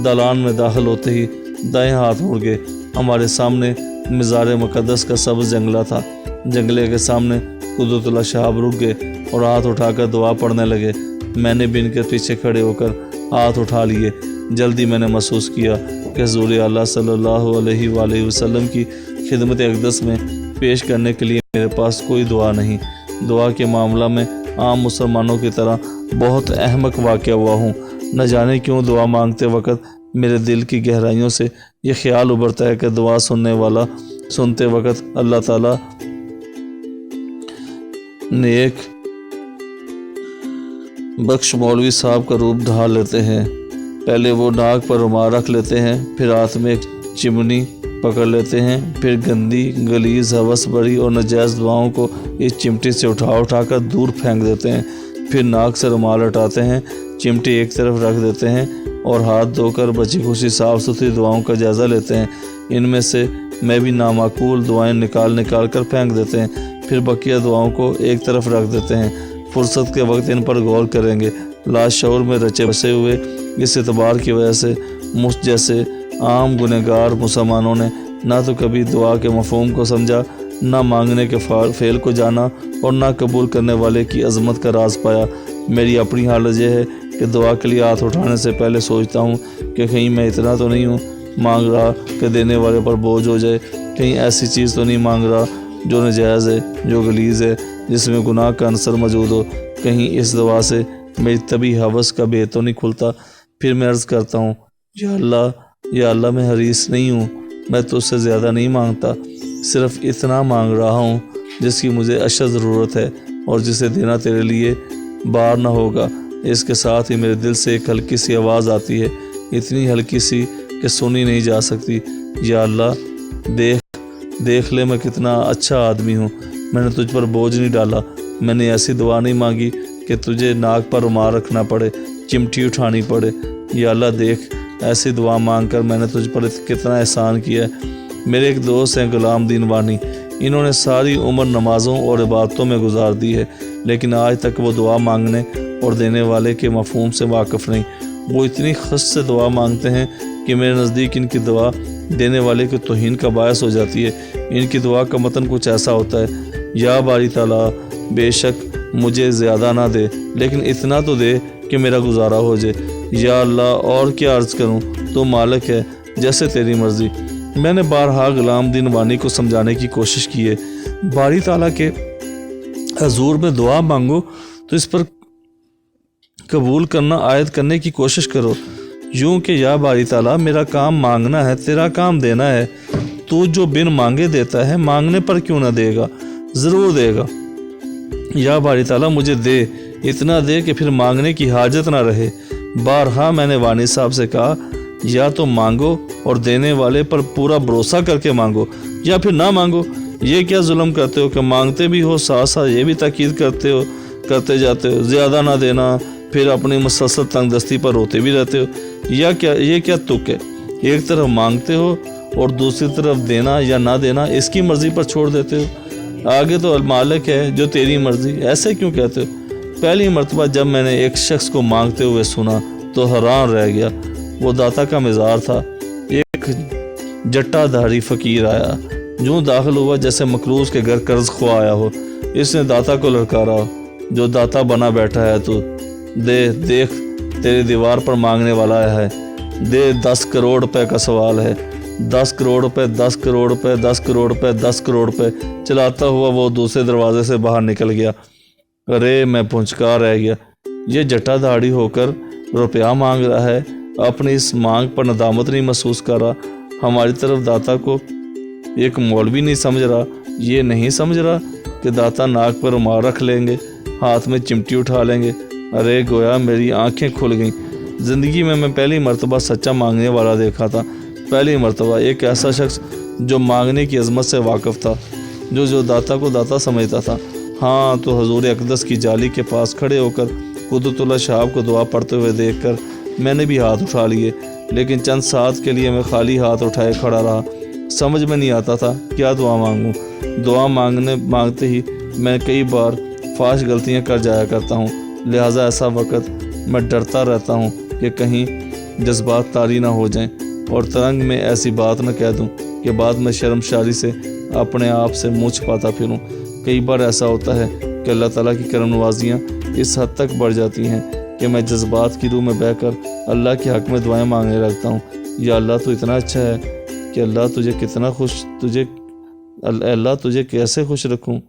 دالان میں داخل ہوتے ہی دائیں ہاتھ مڑ گئے، ہمارے سامنے مزار مقدس کا سبز جنگلہ تھا۔ جنگلے کے سامنے قدرت اللہ صاحب رک گئے اور ہاتھ اٹھا کر دعا پڑھنے لگے۔ میں نے بھی ان کے پیچھے کھڑے ہو کر ہاتھ اٹھا لیے۔ جلدی میں نے محسوس کیا کہ حضور اعلیٰ صلی اللہ علیہ وآلہ وسلم کی خدمت اقدس میں پیش کرنے کے لیے میرے پاس کوئی دعا نہیں۔ دعا کے معاملہ میں عام مسلمانوں کی طرح بہت احمق واقع ہوا ہوں۔ نہ جانے کیوں دعا مانگتے وقت میرے دل کی گہرائیوں سے یہ خیال ابھرتا ہے کہ دعا سنتے وقت اللہ تعالیٰ نے ایک بخش مولوی صاحب کا روپ ڈھال لیتے ہیں۔ پہلے وہ ناک پر رومال رکھ لیتے ہیں، پھر ہاتھ میں ایک چمنی پکڑ لیتے ہیں، پھر گندی غلیظ ہوس بھری اور ناجائز دعاؤں کو اس چمٹی سے اٹھا کر دور پھینک دیتے ہیں، پھر ناک سے رومال ہٹاتے ہیں، چمٹی ایک طرف رکھ دیتے ہیں اور ہاتھ دھو کر بچی خوشی صاف ستھری دعاؤں کا جائزہ لیتے ہیں۔ ان میں سے میں بھی نامعقول دعائیں نکال کر پھینک دیتے ہیں، پھر بقیہ دعاؤں کو ایک طرف رکھ دیتے ہیں۔ فرصت کے وقت ان پر غور کریں گے۔ لاشعور میں رچے بسے ہوئے اس اعتبار کی وجہ سے مجھ جیسے عام گنہگار مسلمانوں نے نہ تو کبھی دعا کے مفہوم کو سمجھا، نہ مانگنے کے فعل کو جانا اور نہ قبول کرنے والے کی عظمت کا راز پایا۔ میری اپنی حالت یہ ہے کہ دعا کے لیے ہاتھ اٹھانے سے پہلے سوچتا ہوں کہ کہیں میں اتنا تو نہیں ہوں مانگ رہا کہ دینے والے پر بوجھ ہو جائے، کہیں ایسی چیز تو نہیں مانگ رہا جو ناجائز ہے، جو غلیظ ہے، جس میں گناہ کا عنصر موجود ہو، کہیں اس دعا سے میری طبی حوث کا بھید تو نہیں کھلتا۔ پھر میں عرض کرتا ہوں، یا اللہ میں حریص نہیں ہوں، میں تجھ سے زیادہ نہیں مانگتا، صرف اتنا مانگ رہا ہوں جس کی مجھے اشد ضرورت ہے اور جسے دینا تیرے لیے بار نہ ہوگا۔ اس کے ساتھ ہی میرے دل سے ایک ہلکی سی آواز آتی ہے، اتنی ہلکی سی کہ سنی نہیں جا سکتی، یا اللہ دیکھ لے میں کتنا اچھا آدمی ہوں، میں نے تجھ پر بوجھ نہیں ڈالا، میں نے ایسی دعا نہیں مانگی کہ تجھے ناک پر رومال رکھنا پڑے، چمٹی اٹھانی پڑے۔ یا اللہ دیکھ، ایسی دعا مانگ کر میں نے تجھ پر کتنا احسان کیا ہے۔ میرے ایک دوست ہیں غلام دین وانی، انہوں نے ساری عمر نمازوں اور عبادتوں میں گزار دی ہے، لیکن آج تک وہ دعا مانگنے اور دینے والے کے مفہوم سے واقف نہیں۔ وہ اتنی خس سے دعا مانگتے ہیں کہ میرے نزدیک ان کی دعا دینے والے کی توہین کا باعث ہو جاتی ہے۔ ان کی دعا کا متن کچھ ایسا ہوتا ہے، یا باری تعالیٰ بے شک مجھے زیادہ نہ دے لیکن اتنا تو دے کہ میرا گزارا ہو جائے، یا اللہ اور کیا عرض کروں، تو مالک ہے، جیسے تیری مرضی۔ میں نے بارہا غلام دین وانی کو سمجھانے کی کوشش کی ہے، باری تعالیٰ کے حضور میں دعا مانگو تو اس پر قبول کرنا عائد کرنے کی کوشش کرو، یوں کہ یا باری تعالیٰ میرا کام مانگنا ہے، تیرا کام دینا ہے، تو جو بن مانگے دیتا ہے، مانگنے پر کیوں نہ دے گا، ضرور دے گا۔ یا باری تعالیٰ مجھے دے، اتنا دے کہ پھر مانگنے کی حاجت نہ رہے۔ بارہا میں نے وانی صاحب سے کہا، یا تو مانگو اور دینے والے پر پورا بھروسہ کر کے مانگو، یا پھر نہ مانگو۔ یہ کیا ظلم کرتے ہو کہ مانگتے بھی ہو، ساتھ ساتھ یہ بھی تاکید کرتے جاتے ہو، زیادہ نہ دینا، پھر اپنی مسلسل تنگ دستی پر روتے بھی رہتے ہو۔ یہ کیا تک ہے، ایک طرف مانگتے ہو اور دوسری طرف دینا یا نہ دینا اس کی مرضی پر چھوڑ دیتے ہو۔ آگے تو المالک ہے جو تیری مرضی، ایسے کیوں کہتے ہو؟ پہلی مرتبہ جب میں نے ایک شخص کو مانگتے ہوئے سنا تو حیران رہ گیا۔ وہ داتا کا مزار تھا۔ ایک جٹا دھاری فقیر آیا، یوں داخل ہوا جیسے مقروض کے گھر قرض خواہ آیا ہو۔ اس نے داتا کو للکارا، جو داتا بنا بیٹھا ہے تو دیکھ تیری دیوار پر مانگنے والا ہے، دے 10 کروڑ روپے کا سوال ہے، 10 کروڑ روپے، 10 کروڑ روپے، 10 کروڑ روپے، 10 کروڑ روپے۔ چلاتا ہوا وہ دوسرے دروازے سے باہر نکل گیا۔ ارے میں پھنچکار رہ گیا، یہ جٹا دھاڑی ہو کر روپیہ مانگ رہا ہے، اپنی اس مانگ پر ندامت نہیں محسوس کر رہا۔ ہماری طرف داتا کو ایک مولوی نہیں سمجھ رہا، یہ نہیں سمجھ رہا کہ داتا ناک پر رومال رکھ لیں گے، ہاتھ میں چمٹی اٹھا لیں گے۔ ارے گویا میری آنکھیں کھل گئیں۔ زندگی میں پہلی مرتبہ سچا مانگنے والا دیکھا تھا، پہلی مرتبہ ایک ایسا شخص جو مانگنے کی عظمت سے واقف تھا، جو داتا کو داتا سمجھتا تھا۔ ہاں تو حضور اقدس کی جالی کے پاس کھڑے ہو کر قدرت اللہ شاہب کو دعا پڑھتے ہوئے دیکھ کر میں نے بھی ہاتھ اٹھا لیے، لیکن چند ساتھ کے لیے میں خالی ہاتھ اٹھائے کھڑا رہا۔ سمجھ میں نہیں آتا تھا کیا دعا مانگوں۔ دعا مانگتے ہی میں کئی بار فاش غلطیاں کر جایا کرتا ہوں، لہٰذا ایسا وقت میں ڈرتا رہتا ہوں کہ کہیں جذبات طاری نہ ہو جائیں اور ترنگ میں ایسی بات نہ کہہ دوں کہ بعد میں شرمساری سے اپنے آپ سے منہ چھپاتا پھروں۔ کئی بار ایسا ہوتا ہے کہ اللہ تعالیٰ کی کرم نوازیاں اس حد تک بڑھ جاتی ہیں کہ میں جذبات کی روح میں بہہ کر اللہ کے حق میں دعائیں مانگنے لگتا ہوں۔ یا اللہ تو اتنا اچھا ہے کہ اللہ تجھے کیسے خوش رکھوں،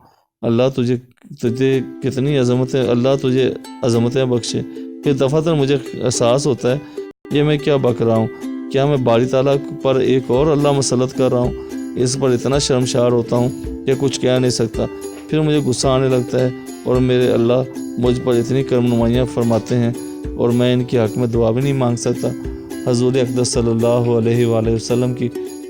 اللہ تجھے کتنی عظمت ہے، اللہ تجھے عظمتیں بخشے۔ پھر دفعتاً مجھے احساس ہوتا ہے یہ میں کیا بک رہا ہوں، کیا میں باری تعالیٰ پر ایک اور اللہ مسلط کر رہا ہوں۔ اس پر اتنا شرمشار ہوتا ہوں کہ کچھ کہہ نہیں سکتا۔ پھر مجھے غصہ آنے لگتا ہے اور میرے اللہ مجھ پر اتنی کرم نمائیاں فرماتے ہیں اور میں ان کے حق میں دعا بھی نہیں مانگ سکتا۔ حضور اقدس صلی اللہ علیہ وآلہ وسلم کی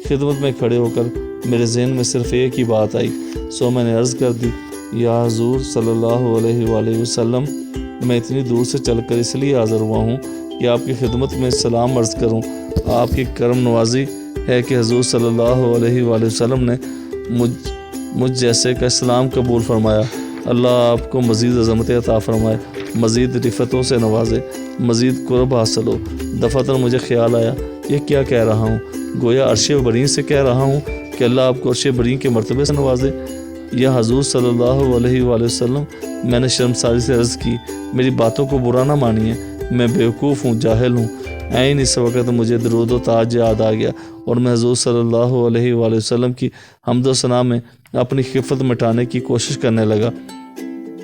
خدمت میں کھڑے ہو کر میرے ذہن میں صرف ایک ہی بات آئی، سو میں نے عرض کر دی، یا حضور صلی اللہ علیہ وآلہ وسلم، میں اتنی دور سے چل کر اس لیے حاضر ہوا ہوں کہ آپ کی خدمت میں سلام عرض کروں۔ آپ کی کرم نوازی ہے کہ حضور صلی اللہ علیہ وآلہ وسلم نے مجھ جیسے کا اسلام قبول فرمایا۔ اللہ آپ کو مزید عظمت عطا فرمائے، مزید رفتوں سے نوازے، مزید قرب حاصل ہو۔ دفعتاً مجھے خیال آیا یہ کیا کہہ رہا ہوں، گویا عرش برین سے کہہ رہا ہوں کہ اللہ آپ کو عرش برین کے مرتبے سے نوازے۔ یا حضور صلی اللہ علیہ وآلہ وسلم، میں نے شرمساری سے عرض کی، میری باتوں کو برا نہ مانیے، میں بیوقوف ہوں، جاہل ہوں۔ عین اس وقت مجھے درود و تاج یاد آ گیا اور میں حضور صلی اللہ علیہ وآلہ وسلم کی حمد و ثنا میں اپنی خفت مٹانے کی کوشش کرنے لگا۔